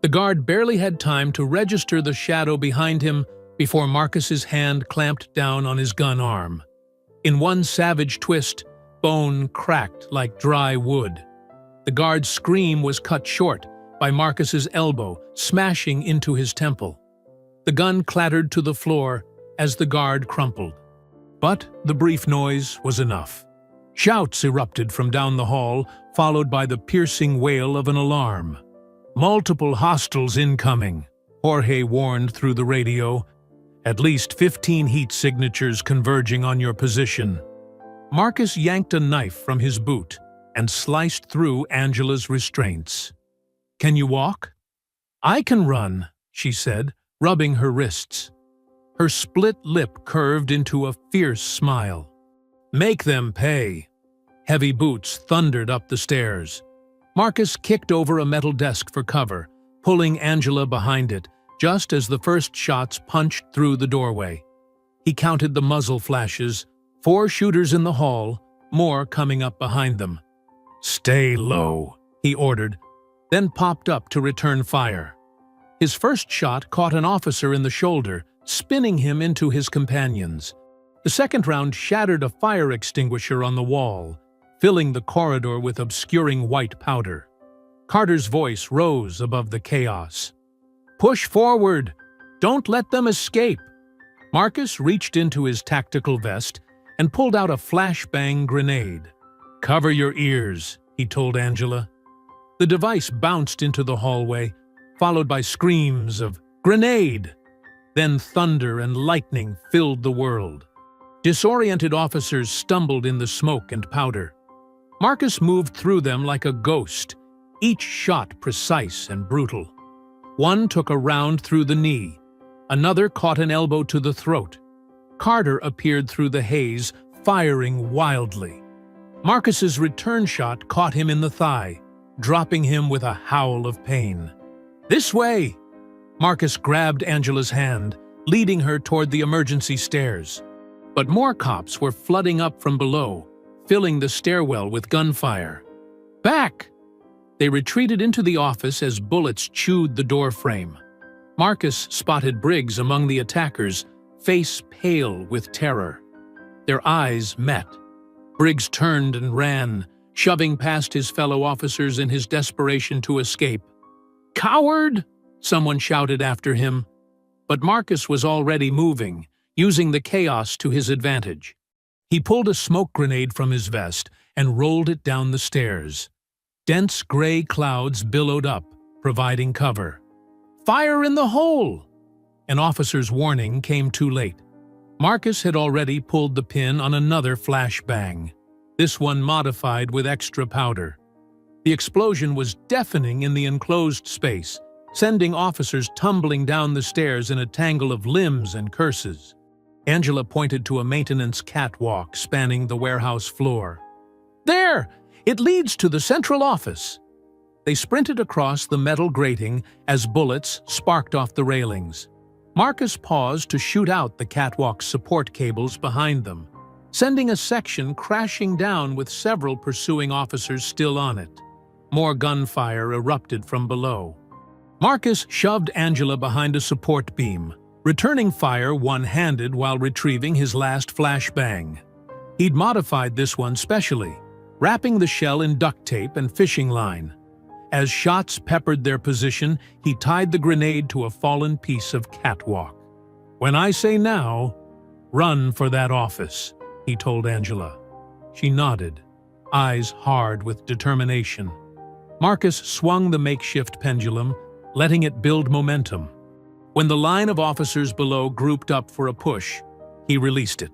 The guard barely had time to register the shadow behind him before Marcus's hand clamped down on his gun arm. In one savage twist, bone cracked like dry wood. The guard's scream was cut short by Marcus's elbow, smashing into his temple. The gun clattered to the floor as the guard crumpled. But the brief noise was enough. Shouts erupted from down the hall, followed by the piercing wail of an alarm. Multiple hostiles incoming, Jorge warned through the radio. At least 15 heat signatures converging on your position. Marcus yanked a knife from his boot and sliced through Angela's restraints. Can you walk? I can run, she said, rubbing her wrists. Her split lip curved into a fierce smile. Make them pay. Heavy boots thundered up the stairs. Marcus kicked over a metal desk for cover, pulling Angela behind it, just as the first shots punched through the doorway. He counted the muzzle flashes, 4 shooters in the hall, more coming up behind them. Stay low, he ordered, then popped up to return fire. His first shot caught an officer in the shoulder, spinning him into his companions. The second round shattered a fire extinguisher on the wall, filling the corridor with obscuring white powder. Carter's voice rose above the chaos. Push forward! Don't let them escape! Marcus reached into his tactical vest and pulled out a flashbang grenade. Cover your ears, he told Angela. The device bounced into the hallway, followed by screams of "Grenade!" Then thunder and lightning filled the world. Disoriented officers stumbled in the smoke and powder. Marcus moved through them like a ghost, each shot precise and brutal. One took a round through the knee. Another caught an elbow to the throat. Carter appeared through the haze, firing wildly. Marcus's return shot caught him in the thigh, dropping him with a howl of pain. This way! Marcus grabbed Angela's hand, leading her toward the emergency stairs. But more cops were flooding up from below, filling the stairwell with gunfire. Back! They retreated into the office as bullets chewed the doorframe. Marcus spotted Briggs among the attackers, face pale with terror. Their eyes met. Briggs turned and ran, shoving past his fellow officers in his desperation to escape. Coward! Someone shouted after him. But Marcus was already moving, using the chaos to his advantage. He pulled a smoke grenade from his vest and rolled it down the stairs. Dense gray clouds billowed up, providing cover. "Fire in the hole!" An officer's warning came too late. Marcus had already pulled the pin on another flashbang, this one modified with extra powder. The explosion was deafening in the enclosed space, sending officers tumbling down the stairs in a tangle of limbs and curses. Angela pointed to a maintenance catwalk spanning the warehouse floor. "There! It leads to the central office." They sprinted across the metal grating as bullets sparked off the railings. Marcus paused to shoot out the catwalk's support cables behind them, sending a section crashing down with several pursuing officers still on it. More gunfire erupted from below. Marcus shoved Angela behind a support beam, returning fire one-handed while retrieving his last flashbang. He'd modified this one specially, wrapping the shell in duct tape and fishing line. As shots peppered their position, he tied the grenade to a fallen piece of catwalk. "When I say now, run for that office," he told Angela. She nodded, eyes hard with determination. Marcus swung the makeshift pendulum, letting it build momentum. When the line of officers below grouped up for a push, he released it.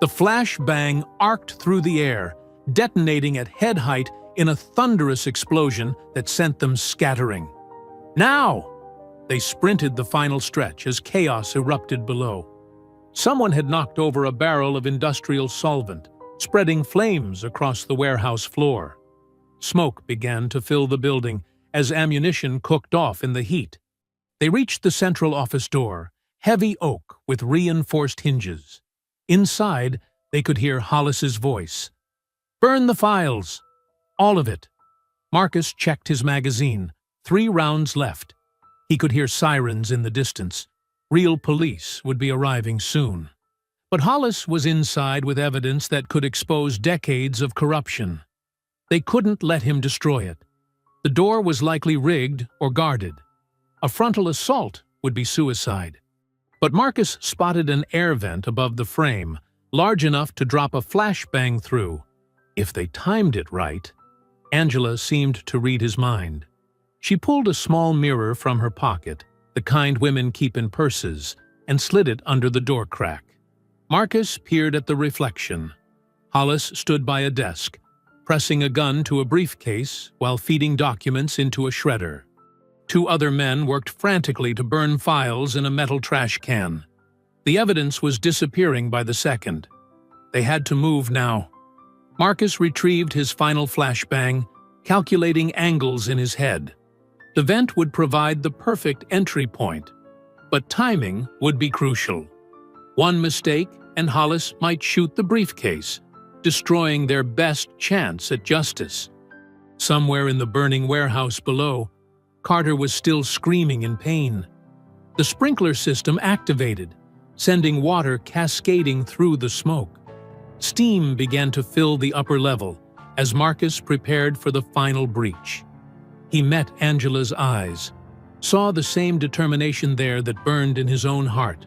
The flashbang arced through the air, detonating at head height in a thunderous explosion that sent them scattering. "Now!" They sprinted the final stretch as chaos erupted below. Someone had knocked over a barrel of industrial solvent, spreading flames across the warehouse floor. Smoke began to fill the building as ammunition cooked off in the heat. They reached the central office door, heavy oak with reinforced hinges. Inside, they could hear Hollis's voice. "Burn the files! All of it." Marcus checked his magazine. 3 rounds left. He could hear sirens in the distance. Real police would be arriving soon. But Hollis was inside with evidence that could expose decades of corruption. They couldn't let him destroy it. The door was likely rigged or guarded. A frontal assault would be suicide. But Marcus spotted an air vent above the frame, large enough to drop a flashbang through. If they timed it right. Angela seemed to read his mind. She pulled a small mirror from her pocket, the kind women keep in purses, and slid it under the door crack. Marcus peered at the reflection. Hollis stood by a desk, pressing a gun to a briefcase while feeding documents into a shredder. 2 other men worked frantically to burn files in a metal trash can. The evidence was disappearing by the second. They had to move now. Marcus retrieved his final flashbang, calculating angles in his head. The vent would provide the perfect entry point, but timing would be crucial. One mistake, and Hollis might shoot the briefcase, destroying their best chance at justice. Somewhere in the burning warehouse below, Carter was still screaming in pain. The sprinkler system activated, sending water cascading through the smoke. Steam began to fill the upper level as Marcus prepared for the final breach. He met Angela's eyes, saw the same determination there that burned in his own heart.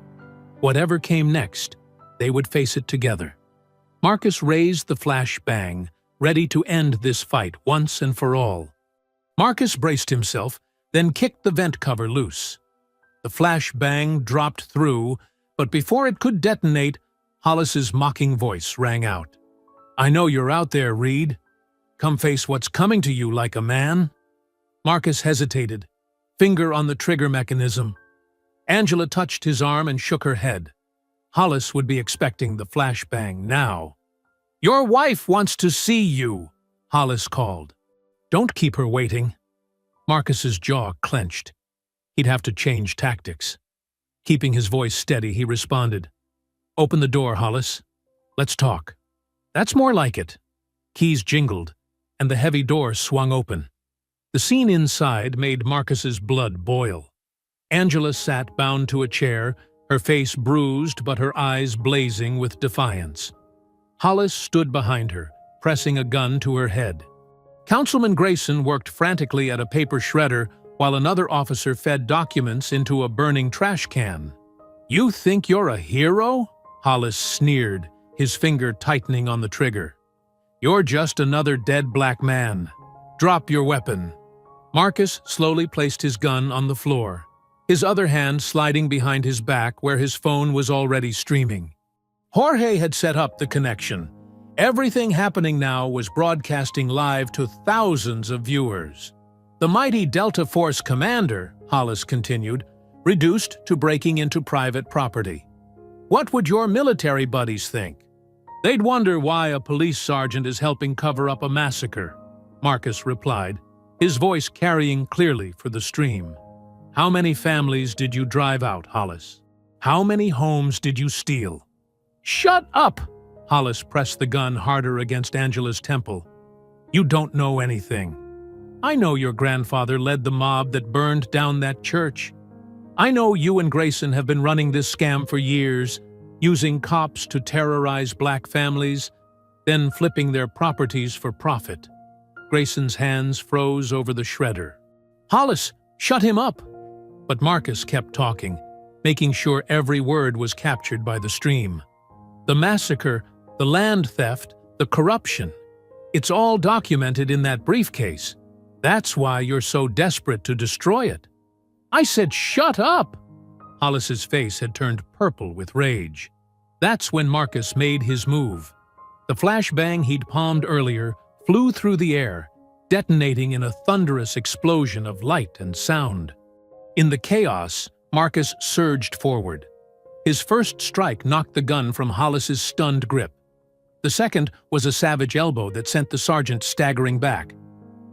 Whatever came next, they would face it together. Marcus raised the flashbang, ready to end this fight once and for all. Marcus braced himself, then kicked the vent cover loose. The flashbang dropped through, but before it could detonate, Hollis's mocking voice rang out. "I know you're out there, Reed. Come face what's coming to you like a man." Marcus hesitated, finger on the trigger mechanism. Angela touched his arm and shook her head. Hollis would be expecting the flashbang now. "Your wife wants to see you," Hollis called. "Don't keep her waiting." Marcus's jaw clenched. He'd have to change tactics. Keeping his voice steady, he responded, "Open the door, Hollis. Let's talk." "That's more like it." Keys jingled, and the heavy door swung open. The scene inside made Marcus's blood boil. Angela sat bound to a chair, her face bruised but her eyes blazing with defiance. Hollis stood behind her, pressing a gun to her head. Councilman Grayson worked frantically at a paper shredder while another officer fed documents into a burning trash can. "You think you're a hero?" Hollis sneered, his finger tightening on the trigger. You're just another dead black man. Drop your weapon." Marcus slowly placed his gun on the floor, his other hand sliding behind his back where his phone was already streaming. Jorge had set up the connection. Everything happening now was broadcasting live to thousands of viewers. The mighty Delta Force commander, Hollis continued, reduced to breaking into private property. "What would your military buddies think? They'd wonder why a police sergeant is helping cover up a massacre," Marcus replied, his voice carrying clearly for the stream. "How many families did you drive out, Hollis? How many homes did you steal?" "Shut up!" Hollis pressed the gun harder against Angela's temple. "You don't know anything. I know your grandfather led the mob that burned down that church. I know you and Grayson have been running this scam for years, using cops to terrorize black families, then flipping their properties for profit." Grayson's hands froze over the shredder. "Hollis, shut him up!" But Marcus kept talking, making sure every word was captured by the stream. "The massacre, the land theft, the corruption. It's all documented in that briefcase. That's why you're so desperate to destroy it." "I said shut up!" Hollis's face had turned purple with rage. That's when Marcus made his move. The flashbang he'd palmed earlier flew through the air, detonating in a thunderous explosion of light and sound. In the chaos, Marcus surged forward. His first strike knocked the gun from Hollis's stunned grip. The second was a savage elbow that sent the sergeant staggering back.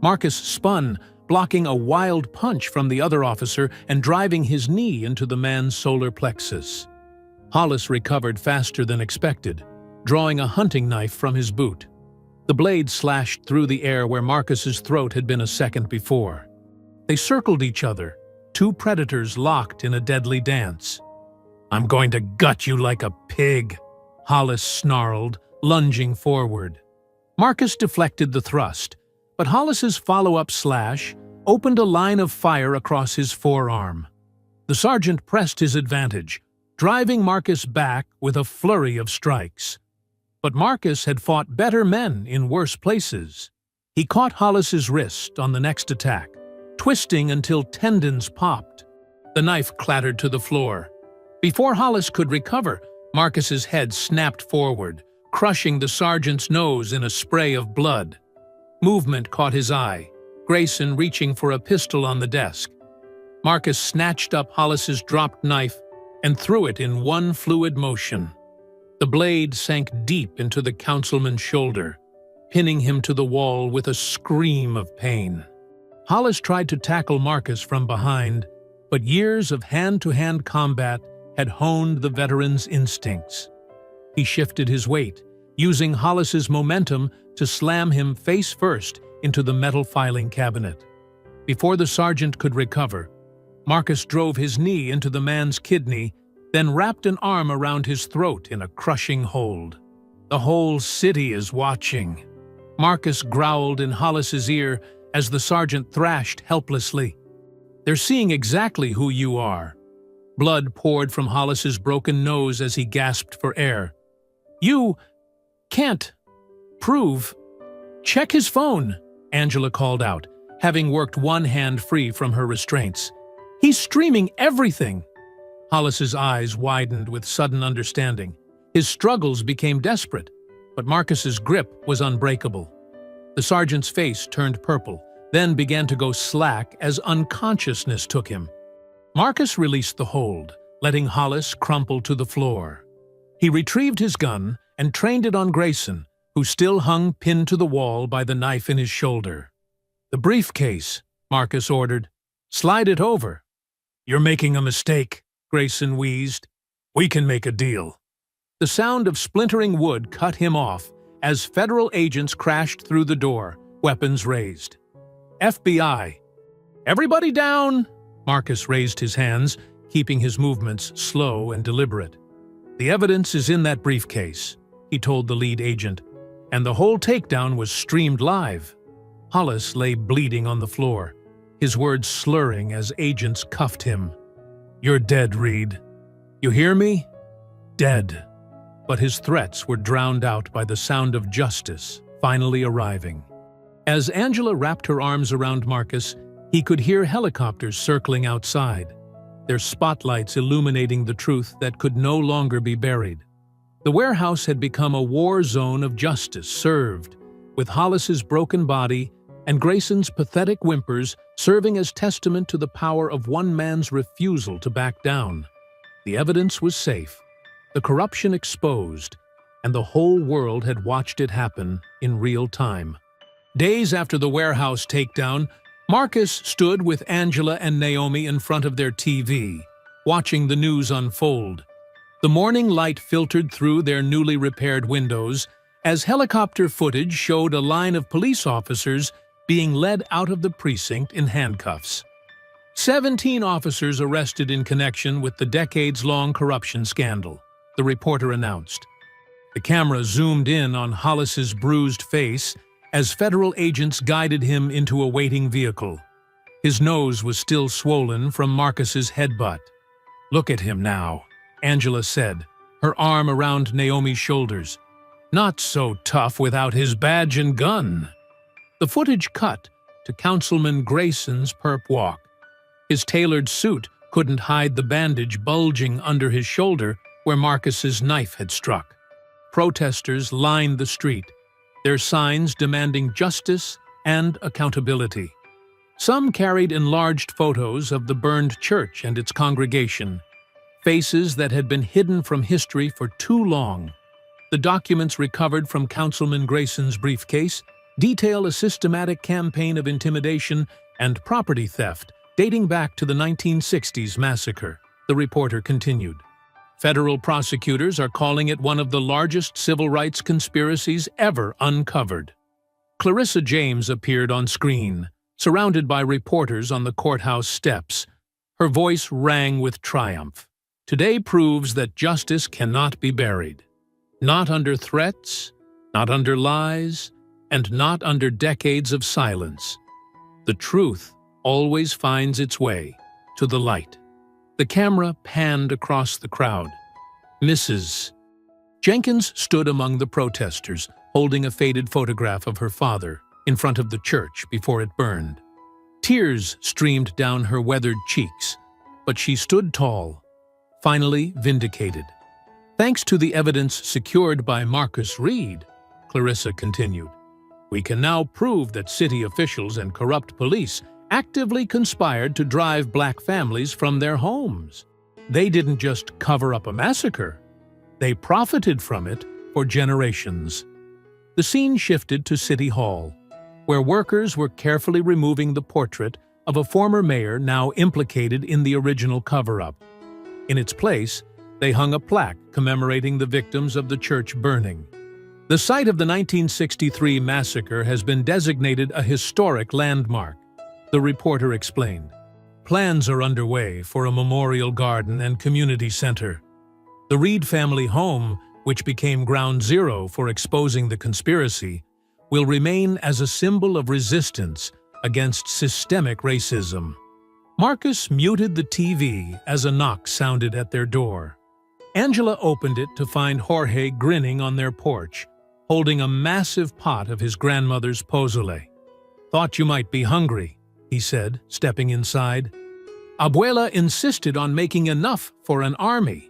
Marcus spun, blocking a wild punch from the other officer and driving his knee into the man's solar plexus. Hollis recovered faster than expected, drawing a hunting knife from his boot. The blade slashed through the air where Marcus's throat had been a second before. They circled each other, two predators locked in a deadly dance. "I'm going to gut you like a pig," Hollis snarled, lunging forward. Marcus deflected the thrust, but Hollis's follow-up slash opened a line of fire across his forearm. The sergeant pressed his advantage, driving Marcus back with a flurry of strikes. But Marcus had fought better men in worse places. He caught Hollis's wrist on the next attack, twisting until tendons popped. The knife clattered to the floor. Before Hollis could recover, Marcus's head snapped forward, crushing the sergeant's nose in a spray of blood. Movement caught his eye, Grayson reaching for a pistol on the desk. Marcus snatched up Hollis's dropped knife and threw it in one fluid motion. The blade sank deep into the councilman's shoulder, pinning him to the wall with a scream of pain. Hollis tried to tackle Marcus from behind, but years of hand-to-hand combat had honed the veteran's instincts. He shifted his weight, using Hollis's momentum to slam him face first into the metal filing cabinet. Before the sergeant could recover, Marcus drove his knee into the man's kidney, then wrapped an arm around his throat in a crushing hold. "The whole city is watching," Marcus growled in Hollis's ear as the sergeant thrashed helplessly. "They're seeing exactly who you are." Blood poured from Hollis's broken nose as he gasped for air. "You can't prove." "Check his phone," Angela called out, having worked one hand free from her restraints. "He's streaming everything." Hollis's eyes widened with sudden understanding. His struggles became desperate, but Marcus's grip was unbreakable. The sergeant's face turned purple, then began to go slack as unconsciousness took him. Marcus released the hold, letting Hollis crumple to the floor. He retrieved his gun and trained it on Grayson, who still hung pinned to the wall by the knife in his shoulder. "The briefcase," Marcus ordered. "Slide it over." "You're making a mistake," Grayson wheezed. "We can make a deal." The sound of splintering wood cut him off as federal agents crashed through the door, weapons raised. "FBI! Everybody down!" Marcus raised his hands, keeping his movements slow and deliberate. "The evidence is in that briefcase," he told the lead agent, and the whole takedown was streamed live. Hollis lay bleeding on the floor, his words slurring as agents cuffed him. "You're dead, Reed. You hear me? Dead." But his threats were drowned out by the sound of justice finally arriving. As Angela wrapped her arms around Marcus, he could hear helicopters circling outside, their spotlights illuminating the truth that could no longer be buried. The warehouse had become a war zone of justice served, with Hollis's broken body and Grayson's pathetic whimpers serving as testament to the power of one man's refusal to back down. The evidence was safe, the corruption exposed, and the whole world had watched it happen in real time. Days after the warehouse takedown, Marcus stood with Angela and Naomi in front of their TV, watching the news unfold. The morning light filtered through their newly repaired windows as helicopter footage showed a line of police officers being led out of the precinct in handcuffs. 17 officers arrested in connection with the decades-long corruption scandal, the reporter announced. The camera zoomed in on Hollis's bruised face as federal agents guided him into a waiting vehicle. His nose was still swollen from Marcus's headbutt. "Look at him now," Angela said, her arm around Naomi's shoulders. "Not so tough without his badge and gun." The footage cut to Councilman Grayson's perp walk. His tailored suit couldn't hide the bandage bulging under his shoulder where Marcus's knife had struck. Protesters lined the street, their signs demanding justice and accountability. Some carried enlarged photos of the burned church and its congregation, faces that had been hidden from history for too long. The documents recovered from Councilman Grayson's briefcase detail a systematic campaign of intimidation and property theft dating back to the 1960s massacre, the reporter continued. Federal prosecutors are calling it one of the largest civil rights conspiracies ever uncovered. Clarissa James appeared on screen, surrounded by reporters on the courthouse steps. Her voice rang with triumph. Today proves that justice cannot be buried. Not under threats, not under lies, and not under decades of silence. The truth always finds its way to the light. The camera panned across the crowd. Mrs. Jenkins stood among the protesters, holding a faded photograph of her father in front of the church before it burned. Tears streamed down her weathered cheeks, but she stood tall, finally vindicated. "Thanks to the evidence secured by Marcus Reed," Clarissa continued, "we can now prove that city officials and corrupt police actively conspired to drive black families from their homes. They didn't just cover up a massacre. They profited from it for generations." The scene shifted to City Hall, where workers were carefully removing the portrait of a former mayor now implicated in the original cover-up. In its place, they hung a plaque commemorating the victims of the church burning. The site of the 1963 massacre has been designated a historic landmark, the reporter explained. Plans are underway for a memorial garden and community center. The Reed family home, which became ground zero for exposing the conspiracy, will remain as a symbol of resistance against systemic racism. Marcus muted the TV as a knock sounded at their door. Angela opened it to find Jorge grinning on their porch, holding a massive pot of his grandmother's pozole. "Thought you might be hungry," he said, stepping inside. Abuela insisted on making enough for an army.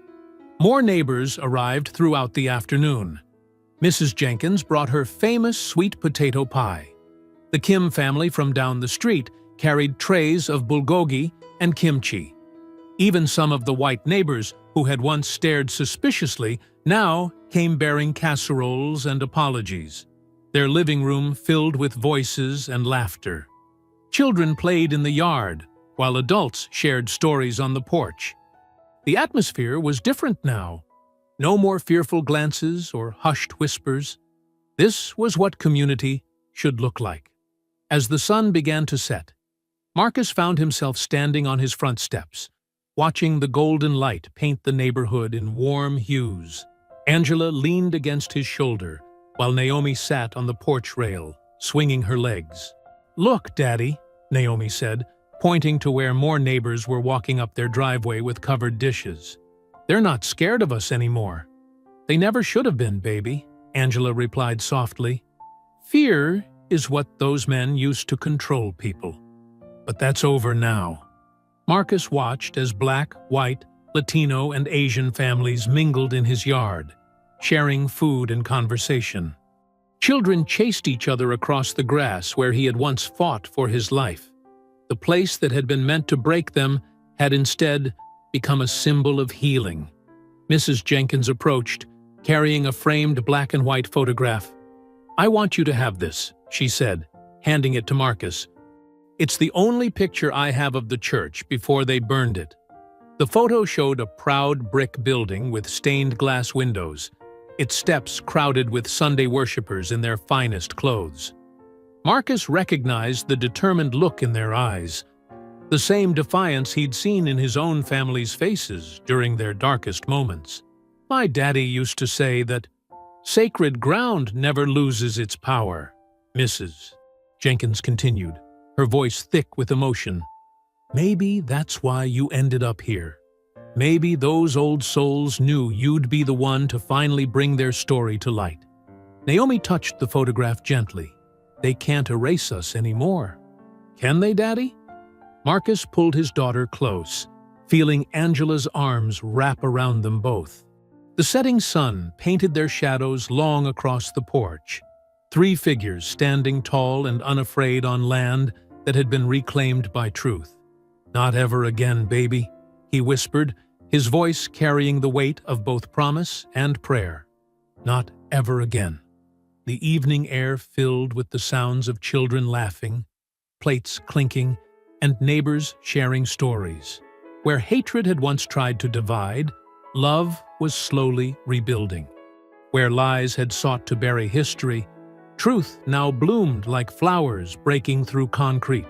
More neighbors arrived throughout the afternoon. Mrs. Jenkins brought her famous sweet potato pie. The Kim family from down the street carried trays of bulgogi and kimchi. Even some of the white neighbors who had once stared suspiciously now came bearing casseroles and apologies, their living room filled with voices and laughter. Children played in the yard, while adults shared stories on the porch. The atmosphere was different now. No more fearful glances or hushed whispers. This was what community should look like. As the sun began to set, Marcus found himself standing on his front steps, watching the golden light paint the neighborhood in warm hues. Angela leaned against his shoulder, while Naomi sat on the porch rail, swinging her legs. "Look, Daddy," Naomi said, pointing to where more neighbors were walking up their driveway with covered dishes. "They're not scared of us anymore." "They never should have been, baby," Angela replied softly. Fear is what those men used to control people. But that's over now. Marcus watched as Black, white, Latino, and Asian families mingled in his yard, sharing food and conversation. Children chased each other across the grass where he had once fought for his life. The place that had been meant to break them had instead become a symbol of healing. Mrs. Jenkins approached, carrying a framed black and white photograph. "I want you to have this," she said, handing it to Marcus. "It's the only picture I have of the church before they burned it." The photo showed a proud brick building with stained glass windows, its steps crowded with Sunday worshippers in their finest clothes. Marcus recognized the determined look in their eyes, the same defiance he'd seen in his own family's faces during their darkest moments. "My daddy used to say that sacred ground never loses its power." Mrs. Jenkins continued, her voice thick with emotion. "Maybe that's why you ended up here. Maybe those old souls knew you'd be the one to finally bring their story to light." Naomi touched the photograph gently. "They can't erase us anymore." "Can they, Daddy?" Marcus pulled his daughter close, feeling Angela's arms wrap around them both. The setting sun painted their shadows long across the porch, 3 figures standing tall and unafraid on land that had been reclaimed by truth. "Not ever again, baby," he whispered, his voice carrying the weight of both promise and prayer. "Not ever again." The evening air filled with the sounds of children laughing, plates clinking, and neighbors sharing stories. Where hatred had once tried to divide, love was slowly rebuilding. Where lies had sought to bury history, truth now bloomed like flowers breaking through concrete.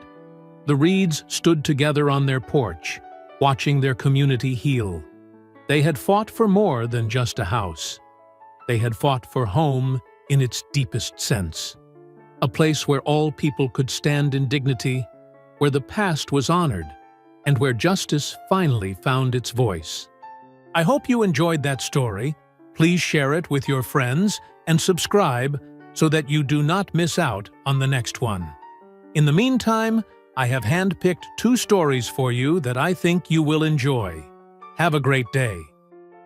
The Reeds stood together on their porch, watching their community heal. They had fought for more than just a house. They had fought for home in its deepest sense. A place where all people could stand in dignity, where the past was honored, and where justice finally found its voice. I hope you enjoyed that story. Please share it with your friends and subscribe so that you do not miss out on the next one. In the meantime, I have handpicked 2 stories for you that I think you will enjoy. Have a great day.